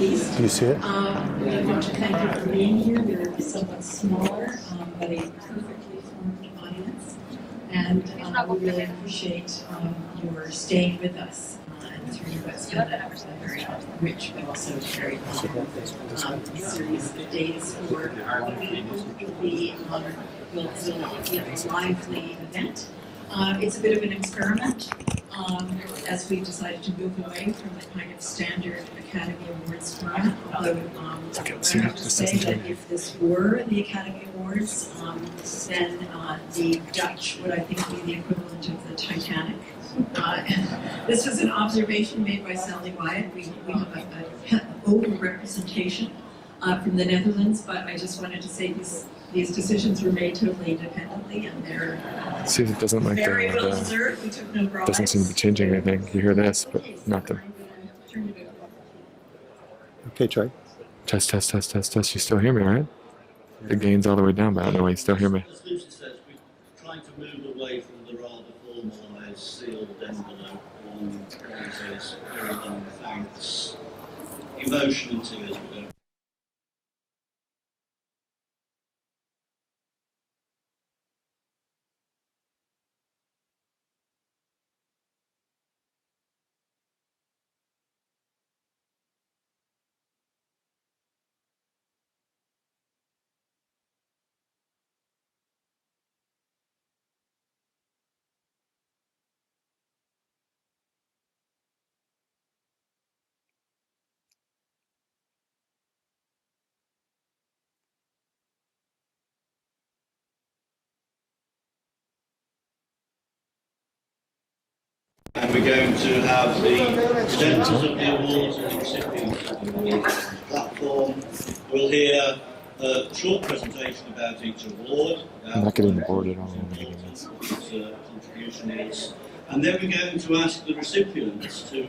least. Do you see it? We want to thank you for being here. We're somewhat smaller, but a perfectly formed audience. And we really appreciate your staying with us through what's been a very rich but also very long series of days for our people. It will be a lively event. It's a bit of an experiment as we've decided to move away from the kind of standard Academy Awards format. Although I have to say that if this were the Academy Awards, then the Dutch would, I think, be the equivalent of the Titanic. And this was an observation made by Sally Wyatt. We have an over-representation from the Netherlands, but I just wanted to say these decisions were made totally independently, and they're See, it doesn't like very well deserved. We took no bribes. Doesn't seem to be changing anything. You hear this, but nothing. Okay, try. Test, test, test, test, test. You still hear me, right? The gain's all the way down, but I don't know why you still hear me. As Lucy says, we're trying to move away from the rather formalised sealed envelope on prizes, very long thanks, emotion and tears. We don't. And we're going to have the presenters of the awards and the recipients of the awards on the platform. We'll hear a short presentation about each award. I'm not getting bored at all. Contribution is. And then we're going to ask the recipients to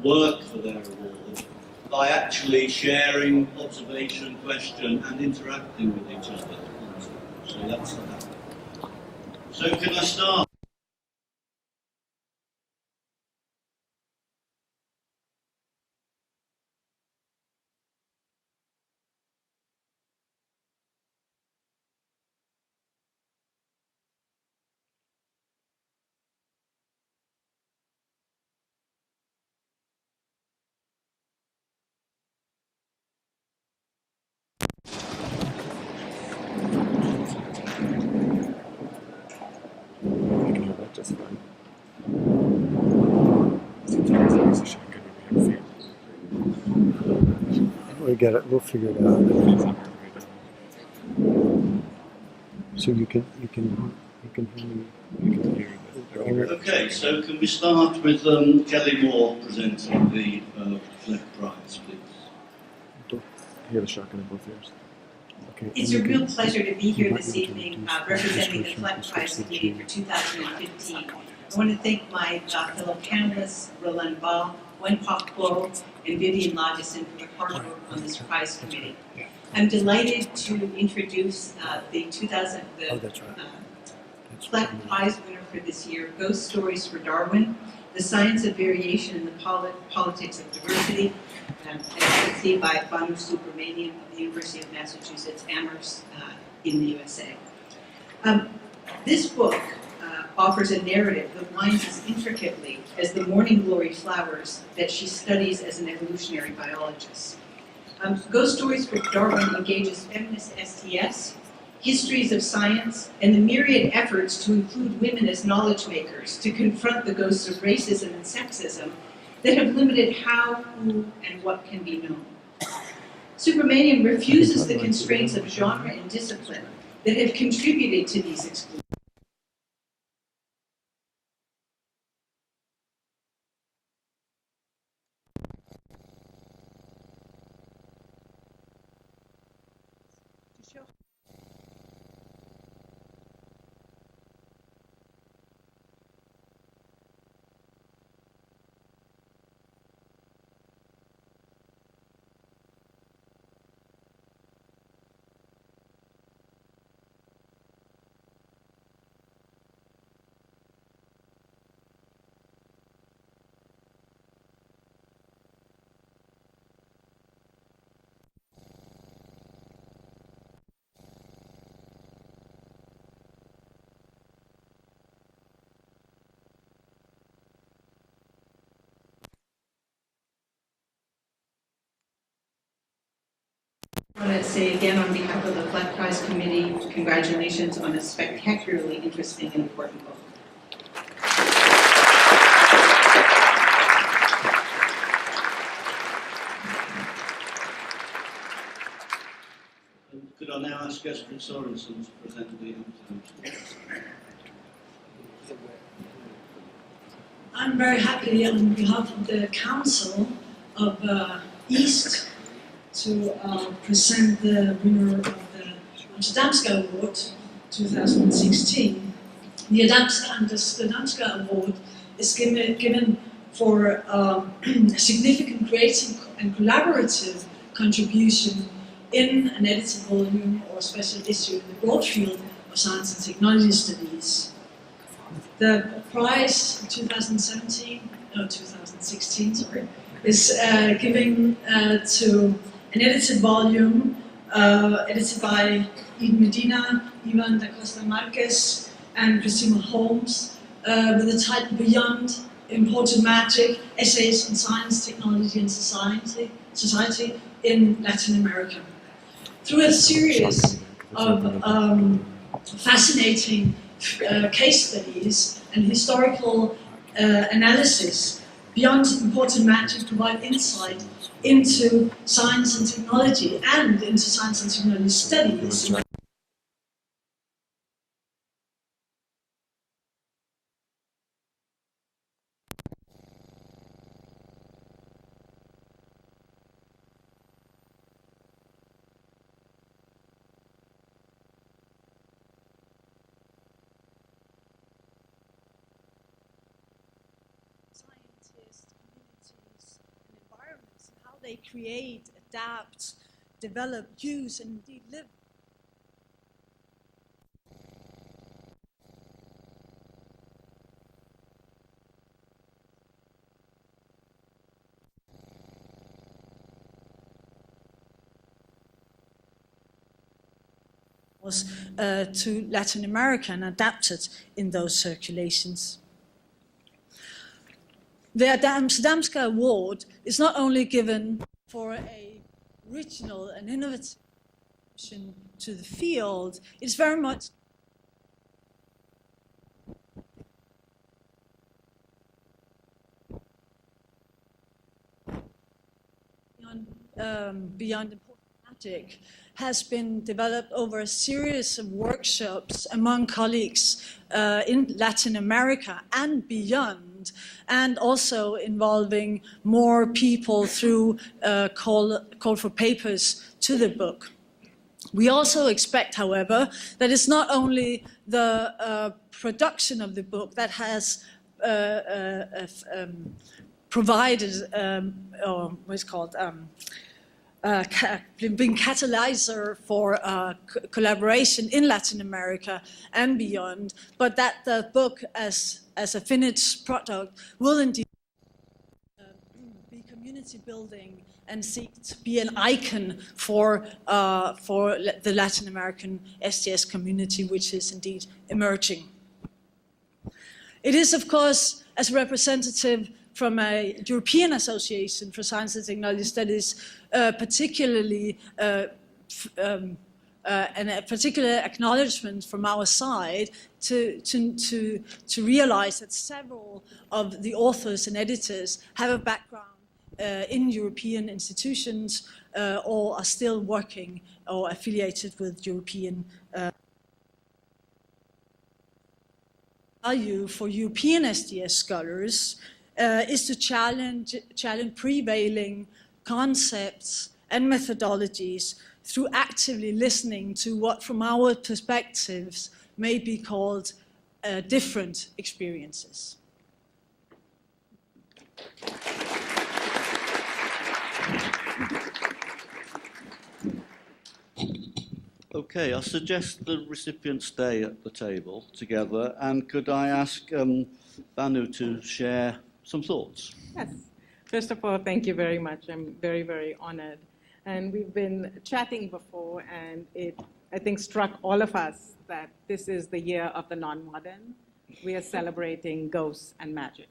work for their award by actually sharing observation, question and interacting with each other. So that's that. So can I start? We get it. We'll figure it out. So you can hear me. Okay, so can we start with Kelly Moore presenting the Fleck Prize, please? Don't hear the shotgun in both ears. Okay. It's a real pleasure to be here this evening representing the Fleck Prize Committee for 2015. I want to thank my fellow panelists, Roland Ball, Wenpok Kuo, and Vivian Lodgeson for their hard work on this prize committee. I'm delighted to introduce the Fleck Prize winner for this year, Ghost Stories for Darwin, The Science of Variation and the Politics of Diversity, as you can see, by Banu Subramanian of the University of Massachusetts Amherst in the USA. This book offers a narrative that winds as intricately as the morning glory flowers that she studies as an evolutionary biologist. Ghost Stories for Darwin engages feminist STS, histories of science, and the myriad efforts to include women as knowledge makers to confront the ghosts of racism and sexism that have limited how, who, and what can be known. Subramanian refuses the constraints of genre and discipline that have contributed to these exclusions. I want to say again on behalf of the Flat Prize Committee, congratulations on a spectacularly interesting and important book. Could I now ask Estrid Sorensen to present the outcome? I'm very happy on behalf of the Council of East to present the winner of the Danska Award 2016. The Danska Award is given for a significant creative and collaborative contribution in an edited volume or special issue in the broad field of science and technology studies. The prize in 2016, is given to an edited volume edited by Eden Medina, Ivan da Costa Marquez, and Christina Holmes with the title Beyond Imported Magic, Essays on Science, Technology and Society in Latin America. Through a series of fascinating case studies and historical analysis, Beyond Imported Magic provide insight into science and technology and into science and technology studies. Scientists, communities, and environments, and how they create, adapt, develop, use, and indeed live. Was to Latin America and adapted in those circulations. The Danska Award is not only given for a original and innovative contribution to the field, it's very much beyond important magic has been developed over a series of workshops among colleagues in Latin America and beyond, and also involving more people through call for papers to the book. We also expect, however, that it's not only the production of the book that has provided, or what's called, being catalyzer for collaboration in Latin America and beyond, but that the book as a finished product will indeed be community building and seek to be an icon for the Latin American STS community, which is indeed emerging. It is, of course, as representative from a European Association for Science and Technology Studies, particularly and a particular acknowledgement from our side to realize that several of the authors and editors have a background in European institutions or are still working or affiliated with European value for European STS scholars is to challenge prevailing concepts and methodologies through actively listening to what, from our perspectives, may be called different experiences. Okay, I suggest the recipients stay at the table together, and could I ask Banu to share some thoughts? Yes. First of all, thank you very much. I'm very, very honored. And we've been chatting before, and it, I think, struck all of us that this is the year of the non-modern. We are celebrating ghosts and magic.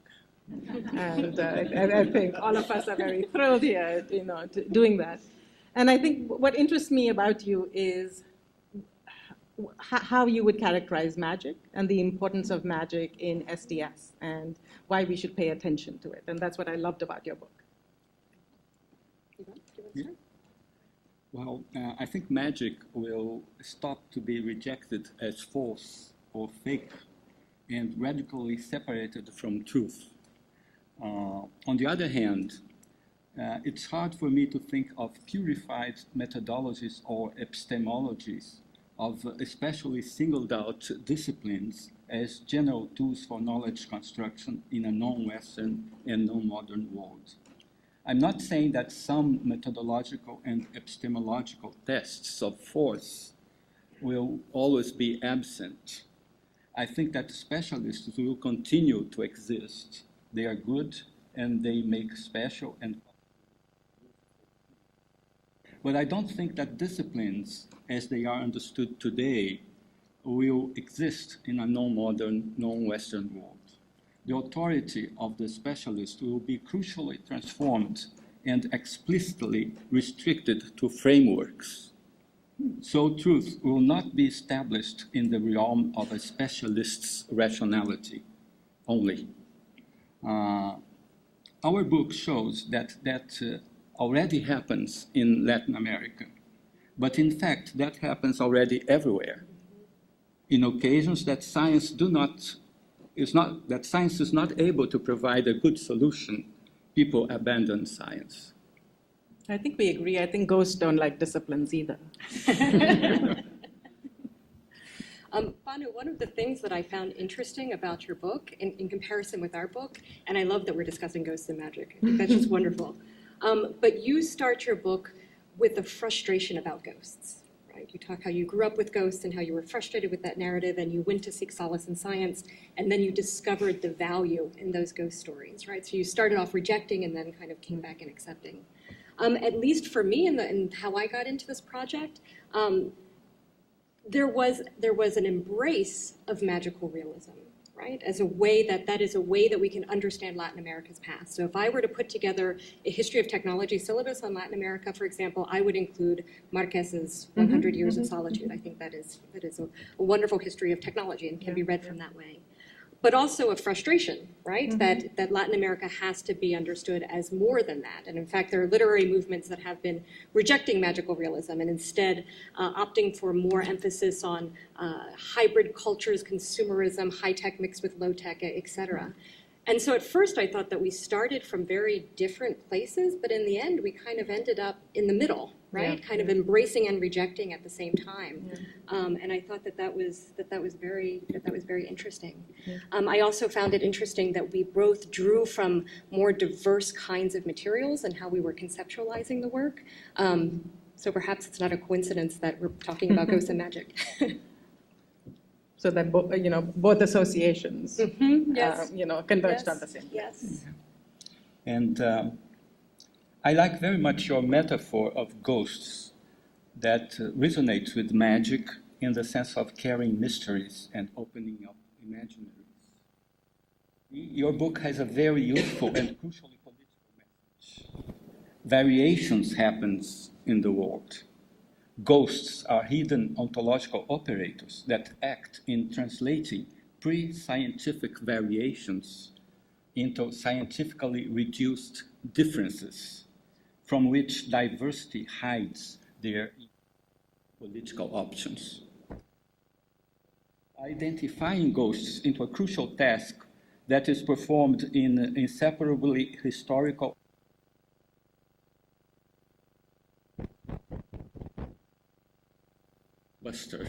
And I think all of us are very thrilled here, doing that. And I think what interests me about you is how you would characterize magic and the importance of magic in SDS and why we should pay attention to it. And that's what I loved about your book. Well, I think magic will stop to be rejected as false or fake and radically separated from truth. On the other hand, it's hard for me to think of purified methodologies or epistemologies of especially singled out disciplines as general tools for knowledge construction in a non-Western and non-modern world. I'm not saying that some methodological and epistemological tests of force will always be absent. I think that specialists will continue to exist. They are good and they make special and but I don't think that disciplines, as they are understood today, will exist in a non-modern, non-Western world. The authority of the specialist will be crucially transformed and explicitly restricted to frameworks. So truth will not be established in the realm of a specialist's rationality only. Our book shows that already happens in Latin America, but in fact that happens already everywhere. In occasions that science is not able to provide a good solution, people abandon science. I think we agree. I think ghosts don't like disciplines either. Banu, one of the things that I found interesting about your book in comparison with our book, and I love that we're discussing ghosts and magic. I think that's just wonderful. But you start your book with a frustration about ghosts, right? You talk how you grew up with ghosts and how you were frustrated with that narrative and you went to seek solace in science and then you discovered the value in those ghost stories, right? So you started off rejecting and then kind of came back and accepting. At least for me and how I got into this project, there was an embrace of magical realism, right? As a way that is a way that we can understand Latin America's past. So if I were to put together a history of technology syllabus on Latin America, for example, I would include Marquez's 100 Years of Solitude. I think that is a wonderful history of technology and can be read from that way. But also a frustration, right? That Latin America has to be understood as more than that. And in fact, there are literary movements that have been rejecting magical realism and instead opting for more emphasis on hybrid cultures, consumerism, high-tech mixed with low-tech, et cetera. And so at first I thought that we started from very different places, but in the end we kind of ended up in the middle, right? Kind of embracing and rejecting at the same time. And I thought that was very interesting. I also found it interesting that we both drew from more diverse kinds of materials and how we were conceptualizing the work. So perhaps it's not a coincidence that we're talking about ghosts and magic. So that both associations, converged on the same. Yes. And I like very much your metaphor of ghosts that resonates with magic in the sense of carrying mysteries and opening up imaginaries. Your book has a very useful and crucially political message. Variations happens in the world. Ghosts are hidden ontological operators that act in translating pre-scientific variations into scientifically reduced differences from which diversity hides their political options. Identifying ghosts into a crucial task that is performed in inseparably historical Buster.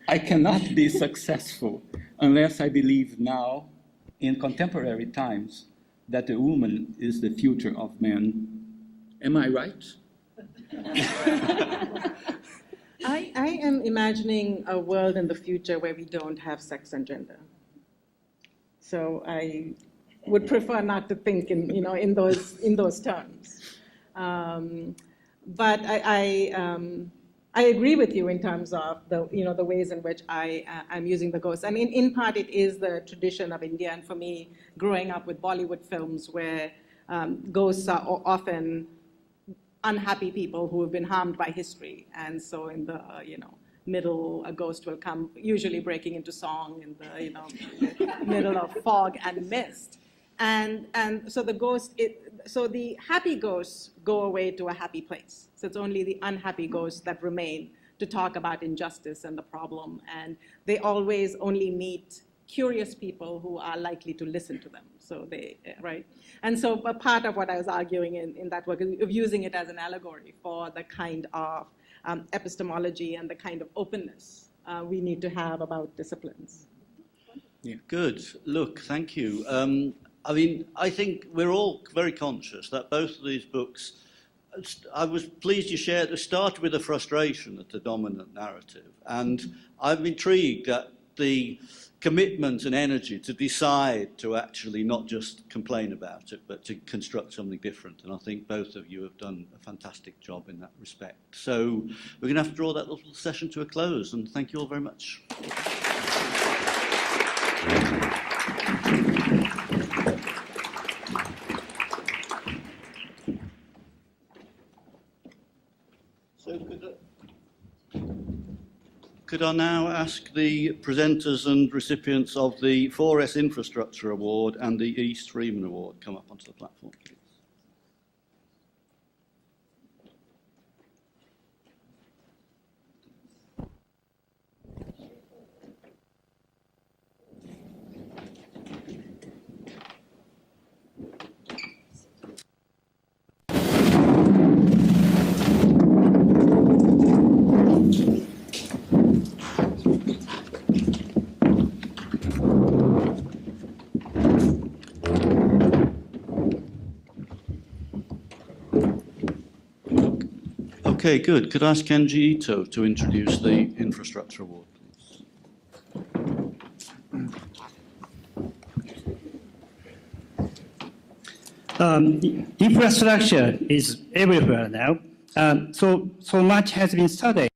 I cannot be successful unless I believe now, in contemporary times, that the woman is the future of man. Am I right? I am imagining a world in the future where we don't have sex and gender. So I would prefer not to think in those terms. But I agree with you in terms of the ways in which I'm using the ghosts. And in part, it is the tradition of India. And for me, growing up with Bollywood films where ghosts are often unhappy people who have been harmed by history. And so in the, middle, a ghost will come, usually breaking into song in the, middle of fog and mist. And so the happy ghosts go away to a happy place. So it's only the unhappy ghosts that remain to talk about injustice and the problem. And they always only meet curious people who are likely to listen to them. So right? And so a part of what I was arguing in that work is of using it as an allegory for the kind of epistemology and the kind of openness we need to have about disciplines. Yeah. Good. Look, thank you. I think we're all very conscious that both of these books, I was pleased you shared, started with a frustration at the dominant narrative. And I'm intrigued at the commitment and energy to decide to actually not just complain about it, but to construct something different. And I think both of you have done a fantastic job in that respect. So we're going to have to draw that little session to a close. And thank you all very much. So could I now ask the presenters and recipients of the 4S Infrastructure Award and the East Freeman Award come up onto the platform, please? Okay, good. Could I ask Kenji Ito to introduce the Infrastructure Award, please? Infrastructure is everywhere now. So much has been studied.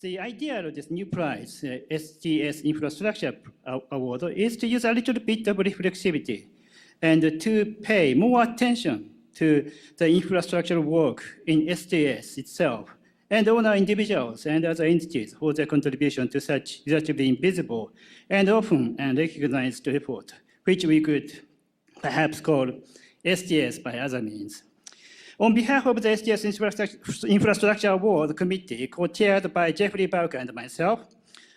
The idea of this new prize, STS Infrastructure Award, is to use a little bit of reflexivity and to pay more attention to the infrastructure work in STS itself and honor individuals and other entities for their contribution to such relatively invisible and often unrecognized effort, which we could perhaps call STS by other means. On behalf of the STS Infrastructure Award Committee, co-chaired by Jeffrey Bauker and myself,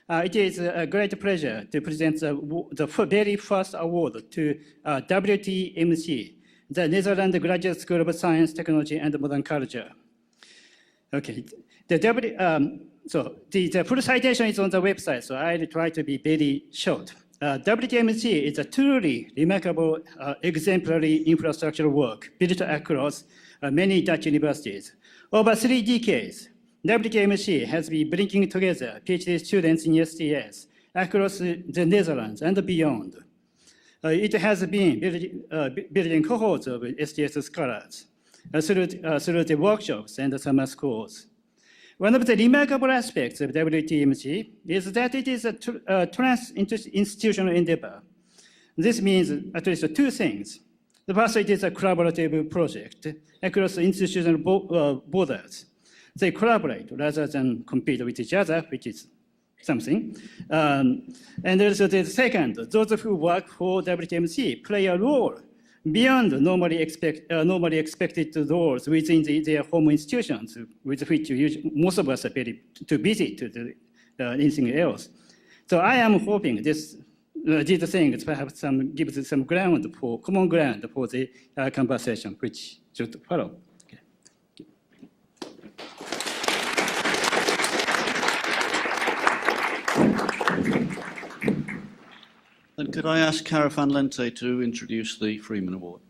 it is a great pleasure to present the very first award to WTMC, the Netherlands Graduate School of Science, Technology, and Modern Culture. Okay, the full citation is on the website, so I'll try to be very short. WTMC is a truly remarkable, exemplary infrastructure work built across many Dutch universities. Over 3 decades, WTMC has been bringing together PhD students in STS across the Netherlands and beyond. It has been building cohorts of STS scholars through the workshops and the summer schools. One of the remarkable aspects of WTMC is that it is a trans-institutional endeavor. This means at least 2 things. The first, it is a collaborative project across institutional borders. They collaborate rather than compete with each other, which is something. And also the second, those who work for WTMC play a role beyond normally expected roles within their home institutions, with which most of us are very too busy to do anything else. So I am hoping these things perhaps gives some common ground for the conversation which should follow. Okay. And could I ask Cara van Lente to introduce the Freeman Award?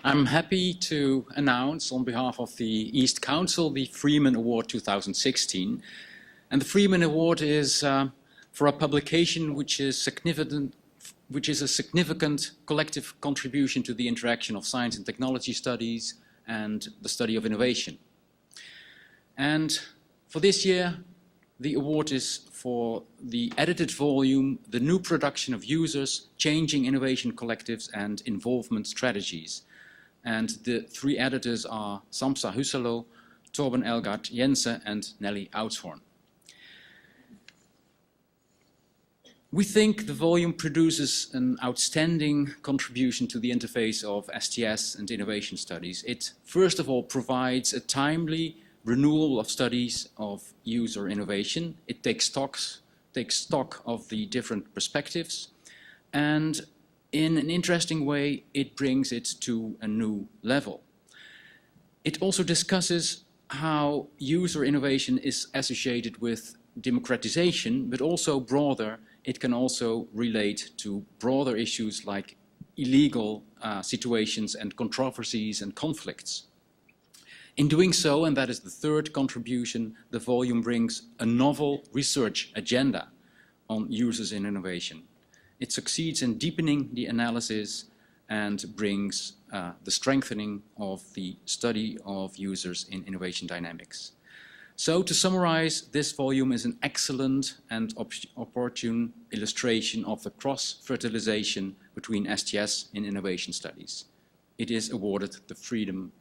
I'm happy to announce on behalf of the East Council the Freeman Award 2016. And the Freeman Award is for a publication which is a significant collective contribution to the interaction of science and technology studies and the study of innovation. And for this year, The award is for the edited volume, The New Production of Users, Changing Innovation Collectives and Involvement Strategies. And the 3 editors are Samsa Husalo, Torben Elgard Jensen and Nelly Oudshoorn. We think the volume produces an outstanding contribution to the interface of STS and innovation studies. It first of all provides a timely renewal of studies of user innovation. It takes stock of the different perspectives, and in an interesting way it brings it to a new level. It also discusses how user innovation is associated with democratization, but also broader. It can also relate to broader issues like illegal situations and controversies and conflicts. In doing so, and that is the 3rd contribution, the volume brings a novel research agenda on users in innovation. It succeeds in deepening the analysis and brings the strengthening of the study of users in innovation dynamics. So to summarize, this volume is an excellent and opportune illustration of the cross-fertilization between STS and innovation studies. It is awarded the Freeman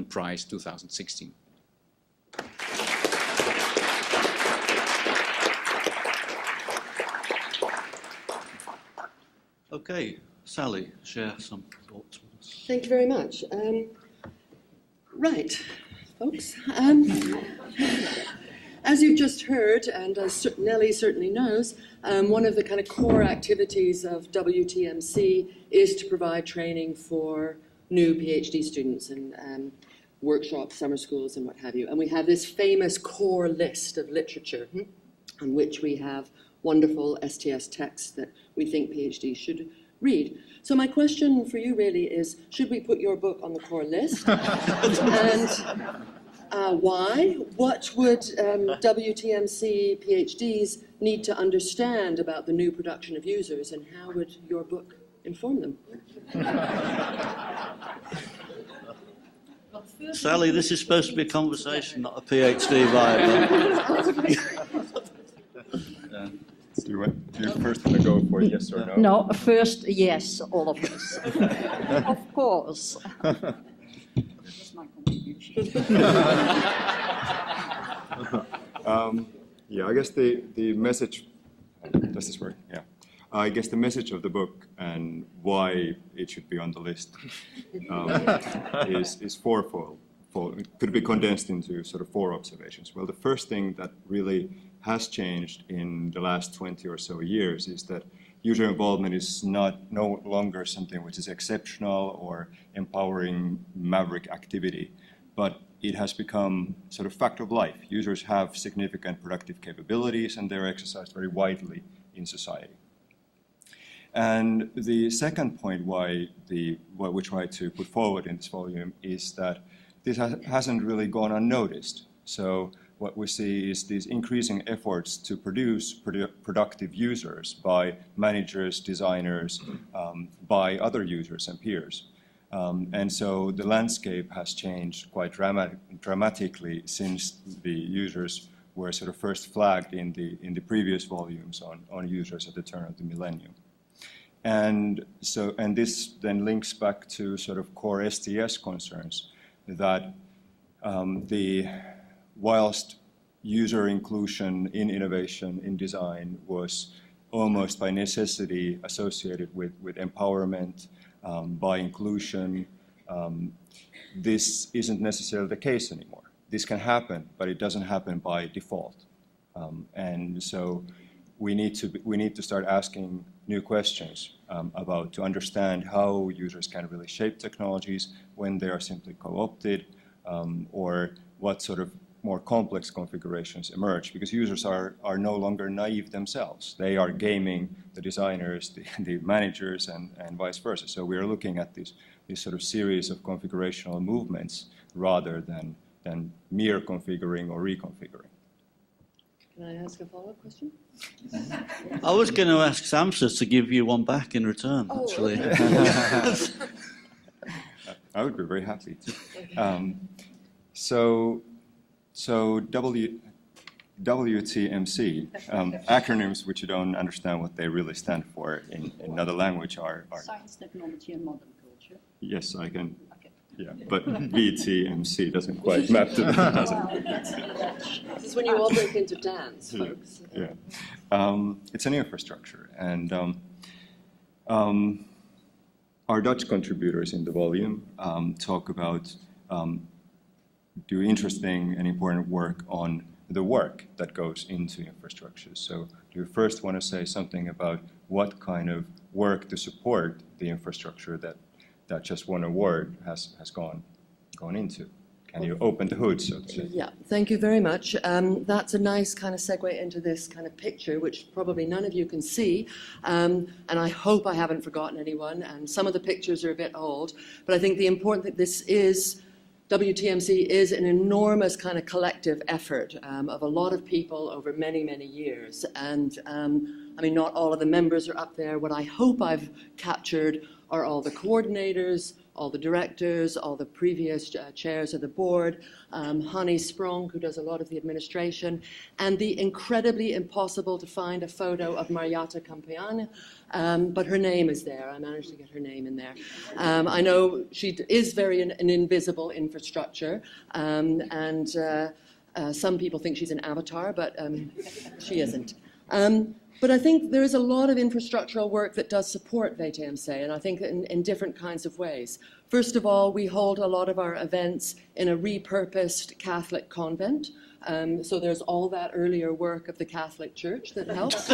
Prize 2016. Okay, Sally, share some thoughts with us. Thank you very much. Right, folks. As you've just heard, and as Nelly certainly knows, one of the kind of core activities of WTMC is to provide training for new PhD students and workshops, summer schools, and what have you. And we have this famous core list of literature on which we have wonderful STS texts that we think PhDs should read. So my question for you really is, should we put your book on the core list? And why? What would WTMC PhDs need to understand about the new production of users, and how would your book inform them? Sally, this is supposed to be a conversation, not a PhD vibe. Do you first want to go for yes or no? No, first yes, all of us. Of course. That's my contribution. Yeah, I guess the message, does this work? Yeah. I guess the message of the book and why it should be on the list is fourfold. Could be condensed into sort of 4 observations. Well, the first thing that really has changed in the last 20 or so years is that user involvement is no longer something which is exceptional or empowering maverick activity, but it has become sort of fact of life. Users have significant productive capabilities and they're exercised very widely in society. And the second point what we try to put forward in this volume is that this hasn't really gone unnoticed. So what we see is these increasing efforts to produce productive users by managers, designers, by other users and peers. And so the landscape has changed quite dramatically since the users were sort of first flagged in the previous volumes on users at the turn of the millennium. And this then links back to sort of core STS concerns that whilst user inclusion in innovation, in design, was almost by necessity associated with empowerment, by inclusion, this isn't necessarily the case anymore. This can happen, but it doesn't happen by default. And so we need to start asking new questions to understand how users can really shape technologies when they are simply co-opted, or what sort of more complex configurations emerge, because users are no longer naive themselves. They are gaming the designers, the managers, and vice versa. So we are looking at this sort of series of configurational movements rather than mere configuring or reconfiguring. Can I ask a follow-up question? I was going to ask Samsa to give you one back in return, actually. I would be very happy to. So WTMC, acronyms which you don't understand what they really stand for in another language are Science, technology, and modern culture. yes, I can, Okay. yeah, but VTMC doesn't quite map to that, does it? This is when you all break into dance, folks. Yeah. It's an infrastructure, and our Dutch contributors in the volume talk about, do interesting and important work on the work that goes into infrastructure. So do you first want to say something about what kind of work to support the infrastructure that just one award has gone into? Can you open the hood, so to say? Yeah, thank you very much. That's a nice kind of segue into this kind of picture, which probably none of you can see. And I hope I haven't forgotten anyone. And some of the pictures are a bit old. But I think the important thing, WTMC is an enormous kind of collective effort of a lot of people over many, many years. And I mean, not all of the members are up there. What I hope I've captured are all the coordinators, all the directors, all the previous chairs of the board, Hanni Sprong, who does a lot of the administration, and the incredibly impossible to find a photo of Marietta Campiani, but her name is there. I managed to get her name in there. I know she is very an invisible infrastructure, and some people think she's an avatar, but she isn't. But I think there is a lot of infrastructural work that does support VTMC, and I think in different kinds of ways. First of all, we hold a lot of our events in a repurposed Catholic convent. So there's all that earlier work of the Catholic Church that helps.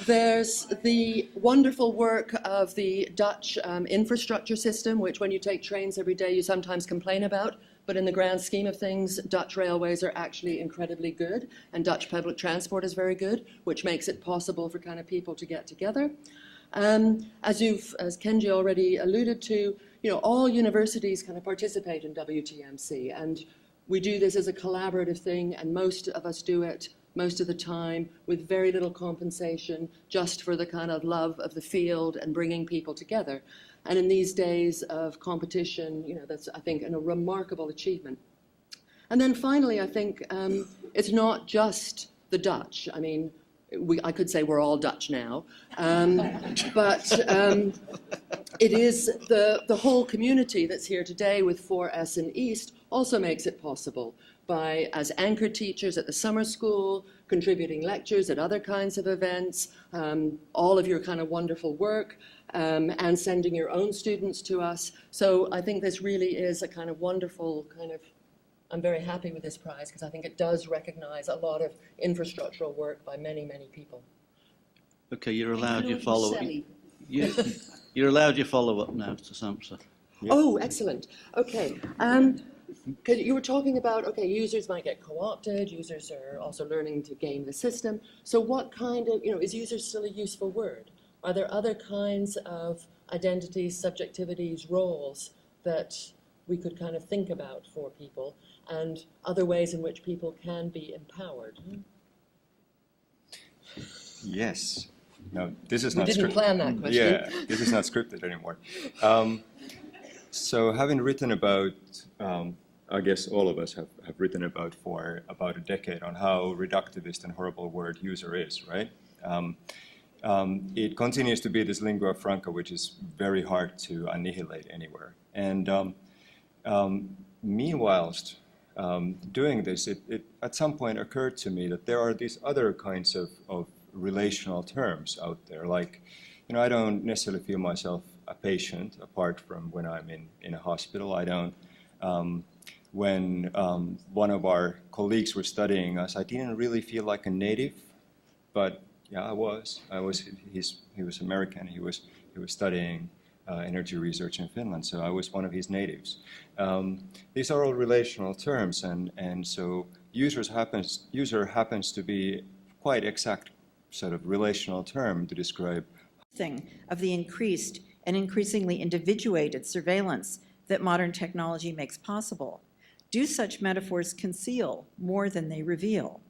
There's the wonderful work of the Dutch infrastructure system, which when you take trains every day, you sometimes complain about. But in the grand scheme of things, Dutch railways are actually incredibly good, and Dutch public transport is very good, which makes it possible for kind of people to get together. As Kenji already alluded to, all universities kind of participate in WTMC, and we do this as a collaborative thing, and most of us do it most of the time with very little compensation, just for the kind of love of the field and bringing people together. And in these days of competition, that's, I think, a remarkable achievement. And then finally, I think it's not just the Dutch. I mean, I could say we're all Dutch now, but it is the whole community that's here today with 4S and East also makes it possible by, as anchor teachers at the summer school, contributing lectures at other kinds of events, all of your kind of wonderful work, and sending your own students to us. So I think this really is a kind of wonderful kind of, I'm very happy with this prize because I think it does recognize a lot of infrastructural work by many, many people. Okay, you're allowed your follow-up. You're allowed your follow-up now to Samsa. Yep. Oh, excellent. Okay. You were talking about, okay, users might get co-opted, users are also learning to game the system. So what kind of, is users still a useful word? Are there other kinds of identities, subjectivities, roles that we could kind of think about for people, and other ways in which people can be empowered? Yes. No, this is not scripted. We didn't plan that question. Yeah, this is not scripted anymore. So having written about, I guess all of us have written about for about a decade on how reductivist and horrible word user is, right? It continues to be this lingua franca, which is very hard to annihilate anywhere. And meanwhile, doing this, it at some point occurred to me that there are these other kinds of relational terms out there. Like, I don't necessarily feel myself a patient apart from when I'm in a hospital. I don't. When one of our colleagues were studying us, I didn't really feel like a native, but yeah, I was. He was American. He was studying energy research in Finland, so I was one of his natives. These are all relational terms, and so user happens to be quite exact sort of relational term to describe of the increased and increasingly individuated surveillance that modern technology makes possible. Do such metaphors conceal more than they reveal?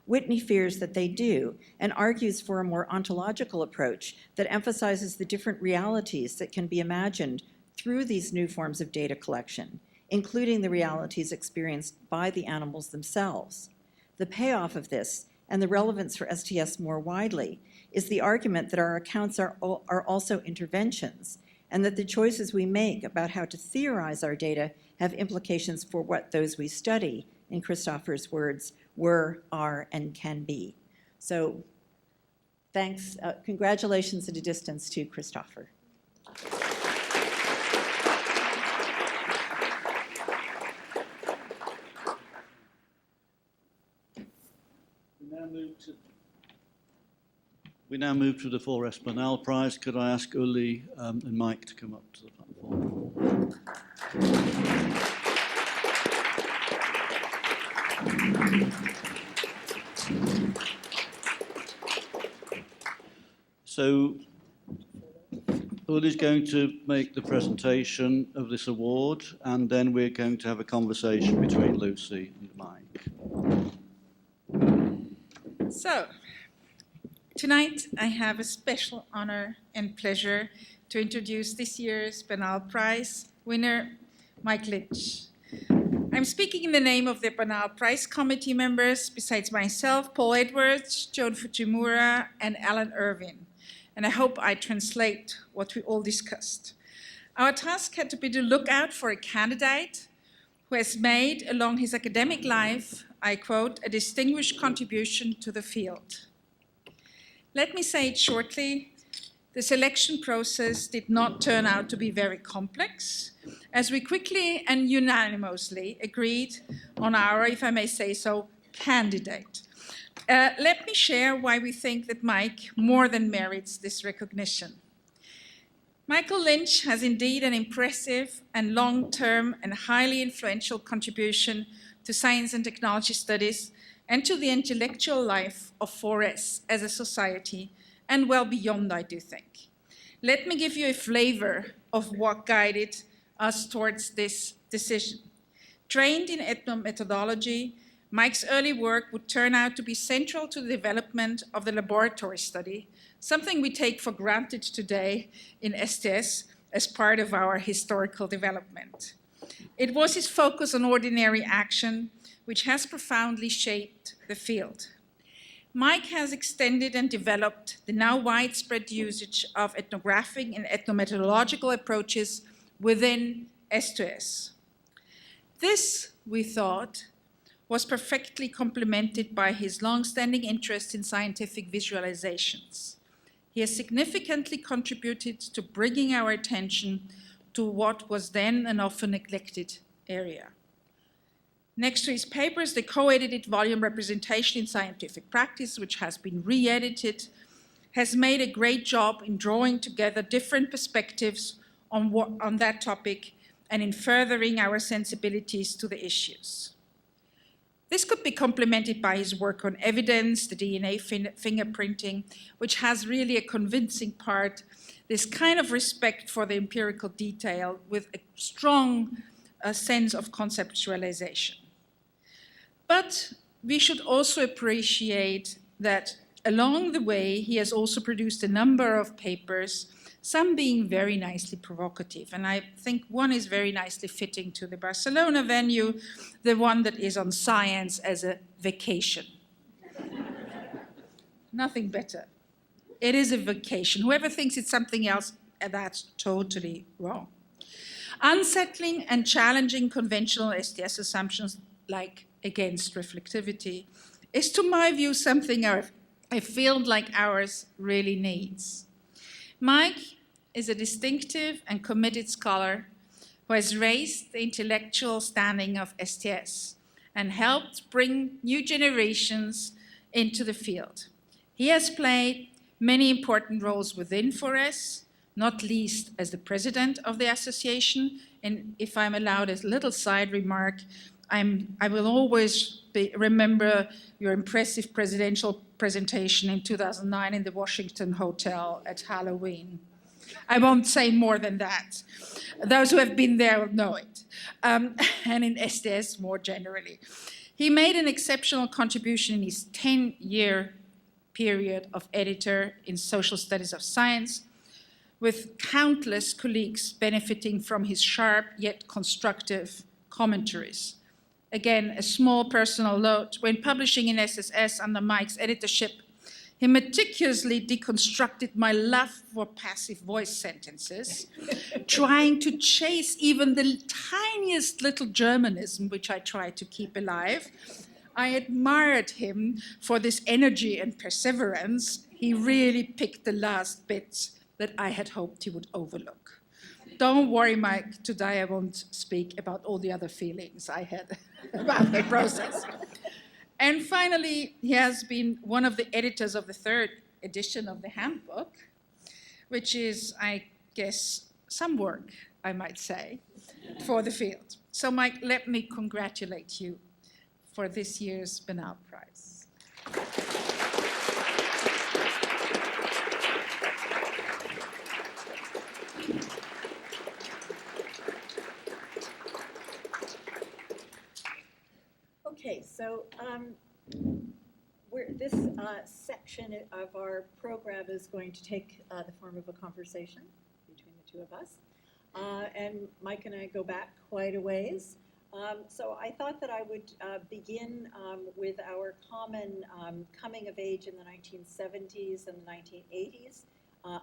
Whitney fears that they do and argues for a more ontological approach that emphasizes the different realities that can be imagined through these new forms of data collection, including the realities experienced by the animals themselves. The payoff of this, and the relevance for STS more widely, is the argument that our accounts are also interventions, and that the choices we make about how to theorize our data have implications for what those we study, in Christopher's words, were, are, and can be. So thanks, congratulations at a distance to Christopher. We now move to the 4S Bernal Prize. Could I ask Uli and Mike to come up to the platform? So Uli's going to make the presentation of this award, and then we're going to have a conversation between Lucy and Mike. So, tonight I have a special honor and pleasure to introduce this year's Bernal Prize winner, Mike Lynch. I'm speaking in the name of the Bernal Prize committee members, besides myself, Paul Edwards, Joan Fujimura, and Alan Irvin. And I hope I translate what we all discussed. Our task had to be to look out for a candidate who has made, along his academic life, I quote, a distinguished contribution to the field. Let me say it shortly, the selection process did not turn out to be very complex, as we quickly and unanimously agreed on our, if I may say so, candidate. Let me share why we think that Mike more than merits this recognition. Michael Lynch has indeed an impressive and long-term and highly influential contribution to science and technology studies and to the intellectual life of 4S as a society, and well beyond, I do think. Let me give you a flavor of what guided us towards this decision. Trained in ethnomethodology, Mike's early work would turn out to be central to the development of the laboratory study, something we take for granted today in STS as part of our historical development. It was his focus on ordinary action which has profoundly shaped the field. Mike has extended and developed the now widespread usage of ethnographic and ethnomethodological approaches within S2S. This, we thought, was perfectly complemented by his long-standing interest in scientific visualizations. He has significantly contributed to bringing our attention to what was then an often neglected area. Next to his papers, the co-edited volume Representation in Scientific Practice, which has been re-edited, has made a great job in drawing together different perspectives on that topic and in furthering our sensibilities to the issues. This could be complemented by his work on evidence, the DNA fingerprinting, which has really a convincing part, this kind of respect for the empirical detail with a strong sense of conceptualization. But we should also appreciate that along the way, he has also produced a number of papers, some being very nicely provocative. And I think one is very nicely fitting to the Barcelona venue, the one that is on science as a vacation. Nothing better. It is a vacation. Whoever thinks it's something else, that's totally wrong. Unsettling and challenging conventional STS assumptions like against reflectivity is, to my view, something a field like ours really needs. Mike is a distinctive and committed scholar who has raised the intellectual standing of STS and helped bring new generations into the field. He has played many important roles within 4S, not least as the president of the association. And if I'm allowed a little side remark, I will always remember your impressive presidential presentation in 2009 in the Washington Hotel at Halloween. I won't say more than that. Those who have been there will know it. And in STS more generally. He made an exceptional contribution in his 10-year period of editor in Social Studies of Science, with countless colleagues benefiting from his sharp yet constructive commentaries. Again, a small personal note. When publishing in SSS under Mike's editorship, he meticulously deconstructed my love for passive voice sentences, trying to chase even the tiniest little Germanism, which I try to keep alive. I admired him for this energy and perseverance. He really picked the last bits that I had hoped he would overlook. Don't worry, Mike, today I won't speak about all the other feelings I had about the process. And finally, he has been one of the editors of the 3rd edition of the handbook, which is, I guess, some work, I might say, for the field. So, Mike, let me congratulate you for this year's Bernal Prize. Okay, so this section of our program is going to take the form of a conversation between the two of us. And Mike and I go back quite a ways. So I thought that I would begin with our common coming of age in the 1970s and the 1980s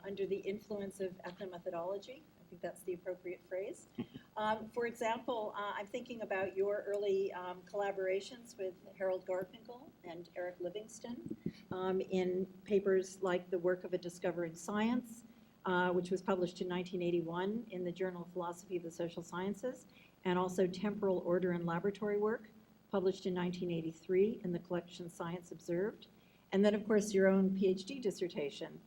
under the influence of ethnomethodology. I think that's the appropriate phrase. For example, I'm thinking about your early collaborations with Harold Garfinkel and Eric Livingston in papers like The Work of a Discovering Science, which was published in 1981 in the Journal of Philosophy of the Social Sciences, and also Temporal Order and Laboratory Work, published in 1983 in the collection Science Observed. And then, of course, your own PhD dissertation,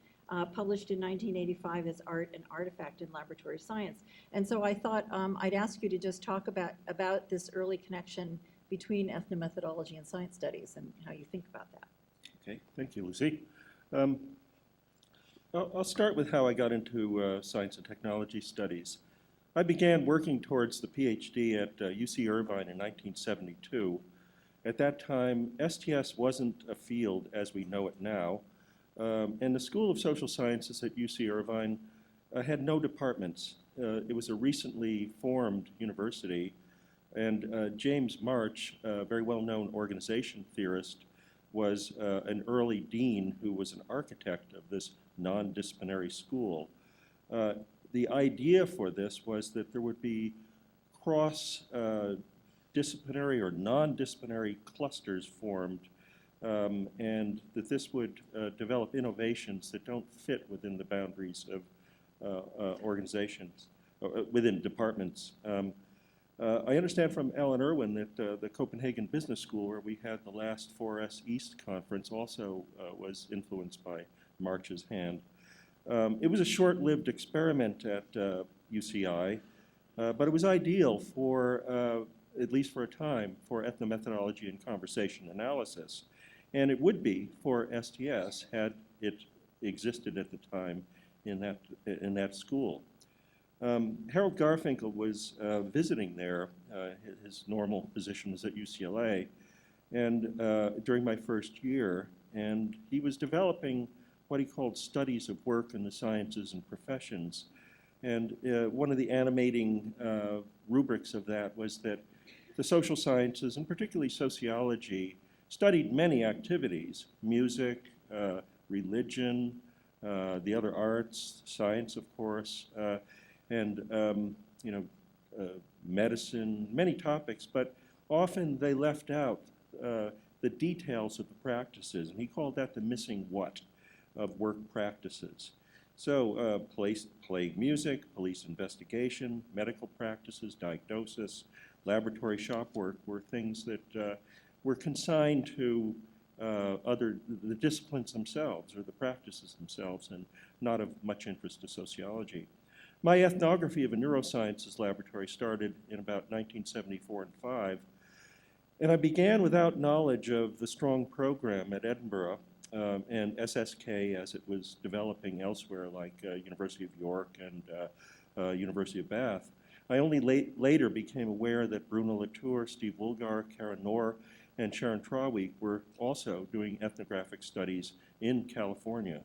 published in 1985 as Art and Artifact in Laboratory Science. And so I thought I'd ask you to just talk about this early connection between ethnomethodology and science studies and how you think about that. Okay, thank you, Lucy. I'll start with how I got into science and technology studies. I began working towards the PhD at UC Irvine in 1972. At that time, STS wasn't a field as we know it now, and the School of Social Sciences at UC Irvine had no departments. It was a recently formed university, and James March, a very well-known organization theorist, was an early dean who was an architect of this non-disciplinary school. The idea for this was that there would be cross-disciplinary or non-disciplinary clusters formed, and that this would develop innovations that don't fit within the boundaries of organizations, within departments. I understand from Alan Irwin that the Copenhagen Business School, where we had the last 4S East conference, also was influenced by March's hand. It was a short-lived experiment at UCI, but it was ideal for, at least for a time, for ethnomethodology and conversation analysis. And it would be for STS had it existed at the time in that school. Harold Garfinkel was visiting there. His normal position was at UCLA, and during my first year, and he was developing what he called studies of work in the sciences and professions. And one of the animating rubrics of that was that the social sciences, and particularly sociology, studied many activities: music, religion, the other arts, science, of course, and medicine, many topics, but often they left out the details of the practices, and he called that the missing what of work practices. So played music, police investigation, medical practices, diagnosis, laboratory shop work were things that were consigned to the disciplines themselves or the practices themselves, and not of much interest to sociology. My ethnography of a neurosciences laboratory started in about 1974 and 5, and I began without knowledge of the strong program at Edinburgh and SSK as it was developing elsewhere, like University of York and University of Bath. I only later became aware that Bruno Latour, Steve Woolgar, Karen Knorr, and Sharon Traweek were also doing ethnographic studies in California.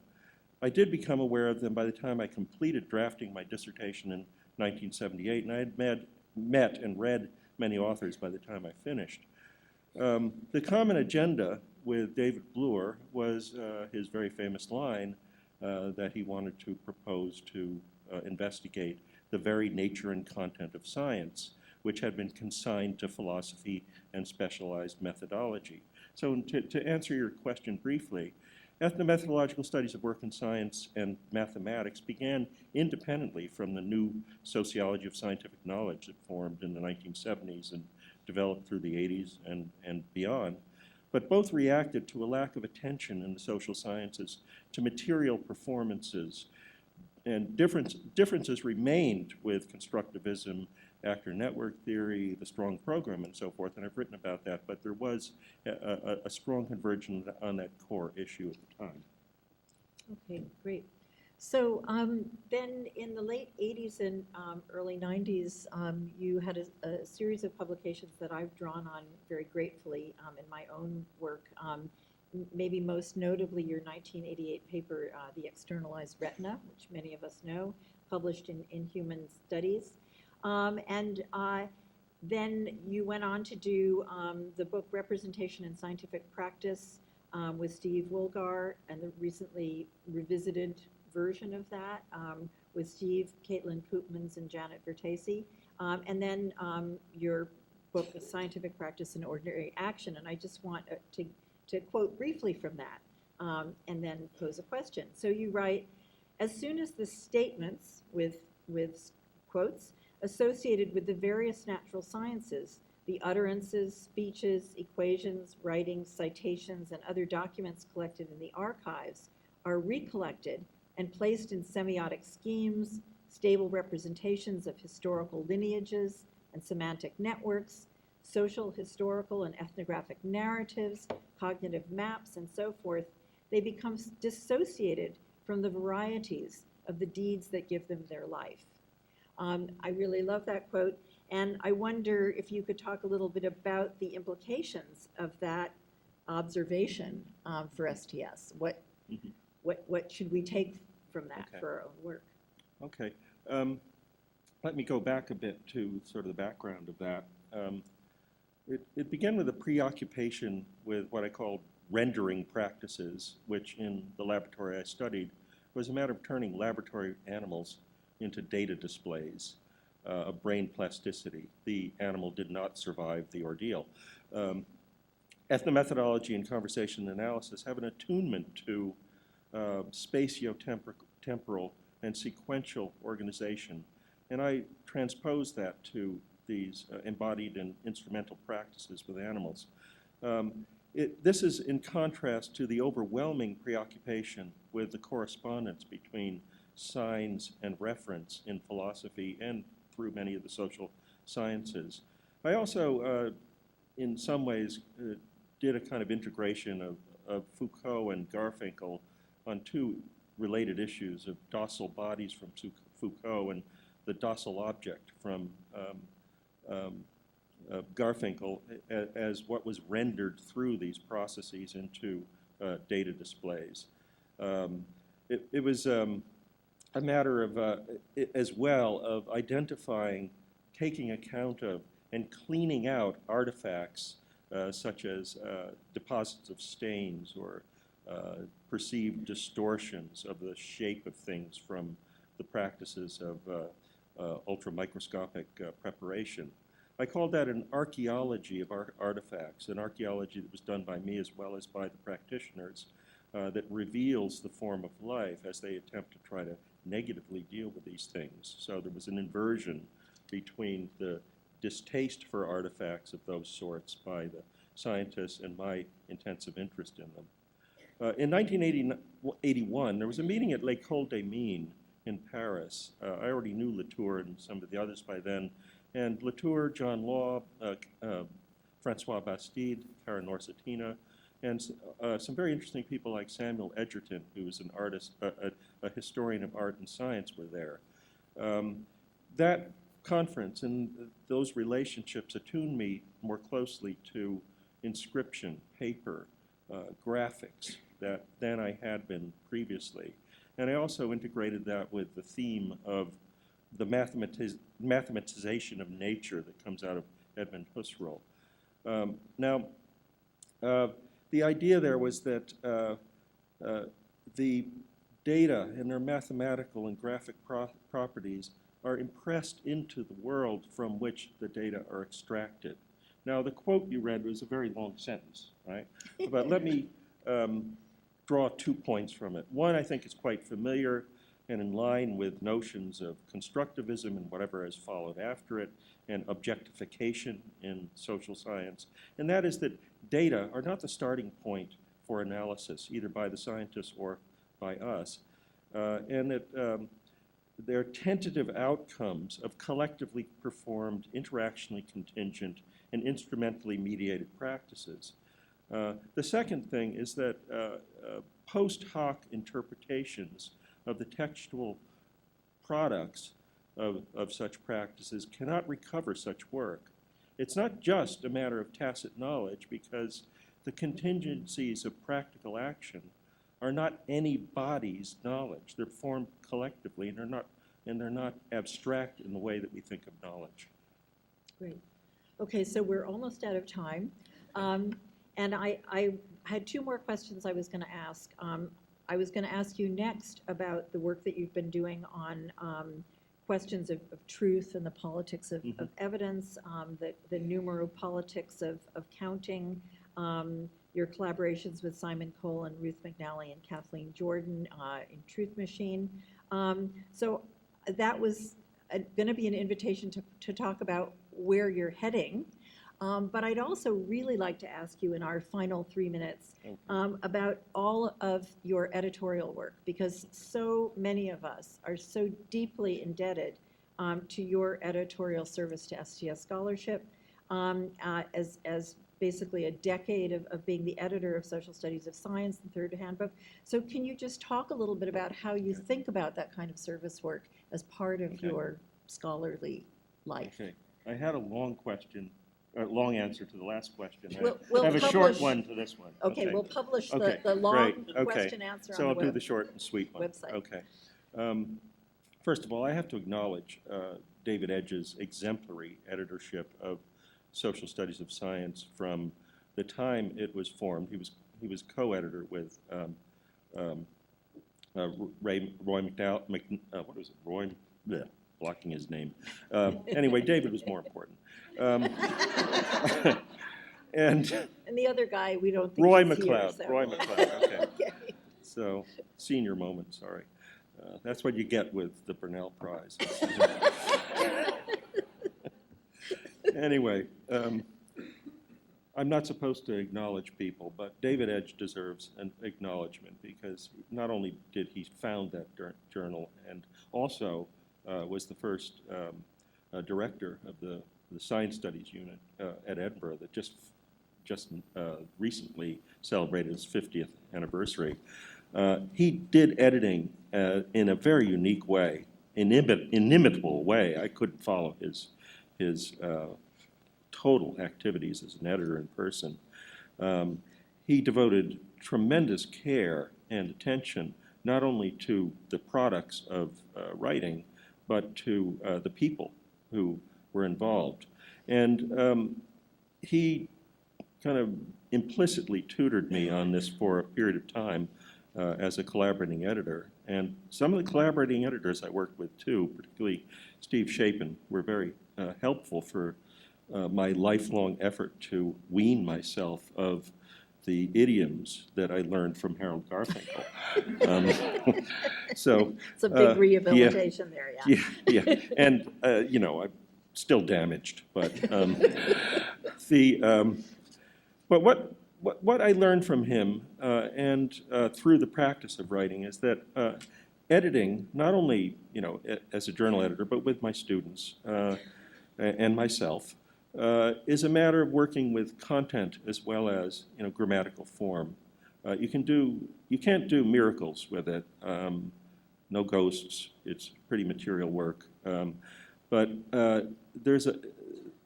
I did become aware of them by the time I completed drafting my dissertation in 1978, and I had met and read many authors by the time I finished. The common agenda with David Bloor was his very famous line that he wanted to propose to investigate the very nature and content of science, which had been consigned to philosophy and specialized methodology. So to answer your question briefly, ethnomethodological studies of work in science and mathematics began independently from the new sociology of scientific knowledge that formed in the 1970s and developed through the 80s and beyond. But both reacted to a lack of attention in the social sciences to material performances, and differences remained with constructivism, actor network theory, the strong program, and so forth, and I've written about that, but there was a strong convergence on that core issue at the time. Okay, great. So then in the late 80s and early 90s, you had a series of publications that I've drawn on very gratefully in my own work. Maybe most notably your 1988 paper, The Externalized Retina, which many of us know, published in Human Studies. Then you went on to do the book Representation in Scientific Practice with Steve Woolgar, and the recently revisited version of that with Steve, Caitlin Koopmans, and Janet Vertesi. And then your book, Scientific Practice in Ordinary Action. And I just want to quote briefly from that and then pose a question. So you write, as soon as the statements with quotes associated with the various natural sciences, the utterances, speeches, equations, writings, citations, and other documents collected in the archives are recollected and placed in semiotic schemes, stable representations of historical lineages and semantic networks, social, historical, and ethnographic narratives, cognitive maps, and so forth, they become dissociated from the varieties of the deeds that give them their life. I really love that quote, and I wonder if you could talk a little bit about the implications of that observation for STS. What should we take from that for our own work? Okay. Let me go back a bit to sort of the background of that. It began with a preoccupation with what I call rendering practices, which in the laboratory I studied was a matter of turning laboratory animals into data displays of brain plasticity. The animal did not survive the ordeal. Ethnomethodology and conversation analysis have an attunement to spatio-temporal and sequential organization, and I transpose that to these embodied and instrumental practices with animals. This is in contrast to the overwhelming preoccupation with the correspondence between signs and reference in philosophy and through many of the social sciences. I also, in some ways, did a kind of integration of Foucault and Garfinkel on two related issues of docile bodies from Foucault and the docile object from Garfinkel as what was rendered through these processes into data displays. It was a matter of, as well, of identifying, taking account of, and cleaning out artifacts such as deposits of stains or perceived distortions of the shape of things from the practices of ultramicroscopic preparation. I called that an archaeology of artifacts, an archaeology that was done by me as well as by the practitioners that reveals the form of life as they attempt to try to negatively deal with these things. So there was an inversion between the distaste for artifacts of those sorts by the scientists and my intensive interest in them. In 1981, there was a meeting at L'École des Mines in Paris. I already knew Latour and some of the others by then, and Latour, John Law, Francois Bastide, Karen Norsatina, and some very interesting people like Samuel Edgerton, who was an artist, a historian of art and science, were there. That conference and those relationships attuned me more closely to inscription, paper, graphics than I had been previously. And I also integrated that with the theme of the mathematization of nature that comes out of Edmund Husserl. Now, the idea there was that the data and their mathematical and graphic properties are impressed into the world from which the data are extracted. Now, the quote you read was a very long sentence, right? But let me draw 2 points from it. One, I think is quite familiar and in line with notions of constructivism and whatever has followed after it, and objectification in social science, and that is that data are not the starting point for analysis, either by the scientists or by us, and that they're tentative outcomes of collectively performed, interactionally contingent, and instrumentally mediated practices. The second thing is that post hoc interpretations of the textual products of such practices cannot recover such work. It's not just a matter of tacit knowledge, because the contingencies of practical action are not any body's knowledge. They're formed collectively, and they're not abstract in the way that we think of knowledge. Great. Okay, so we're almost out of time. And I had 2 more questions I was going to ask. I was going to ask you next about the work that you've been doing on questions of truth and the politics of evidence, the numeropolitics of counting, your collaborations with Simon Cole and Ruth McNally and Kathleen Jordan in Truth Machine. So that was going to be an invitation to talk about where you're heading. But I'd also really like to ask you in our final 3 minutes about all of your editorial work, because so many of us are so deeply indebted to your editorial service to STS scholarship as basically a decade of being the editor of Social Studies of Science, the third handbook. So can you just talk a little bit about how you think about that kind of service work as part of your scholarly life? Okay. I had a long question. Long answer to the last question. We'll I have a short one to this one. Okay, we'll publish Okay, the long great. question answer So on I'll the do the short and sweet one. website. Okay. First of all, I have to acknowledge David Edge's exemplary editorship of Social Studies of Science from the time it was formed. He was co-editor with Roy McDowell. What was it? Roy. Bleh, blocking his name. Anyway, David was more important. And the other guy, we don't think Roy he's McLeod. Here, so. Roy McLeod. Okay. Okay. So senior moment. Sorry. That's what you get with the Burnell Prize. Anyway, I'm not supposed to acknowledge people, but David Edge deserves an acknowledgement, because not only did he found that journal, and also was the first director of the Science Studies unit at Edinburgh that just recently celebrated its 50th anniversary. He did editing in a very unique way, inimitable way. I couldn't follow his total activities as an editor in person. He devoted tremendous care and attention not only to the products of writing, but to the people who were involved. And he kind of implicitly tutored me on this for a period of time as a collaborating editor. And some of the collaborating editors I worked with too, particularly Steve Chapin, were very helpful for my lifelong effort to wean myself of the idioms that I learned from Harold Garfinkel. So it's a big rehabilitation there, yeah. Yeah. And I'm still damaged, but but what I learned from him and through the practice of writing is that editing, not only as a journal editor, but with my students and myself, is a matter of working with content as well as grammatical form. You can't do miracles with it. No ghosts. It's pretty material work. But there's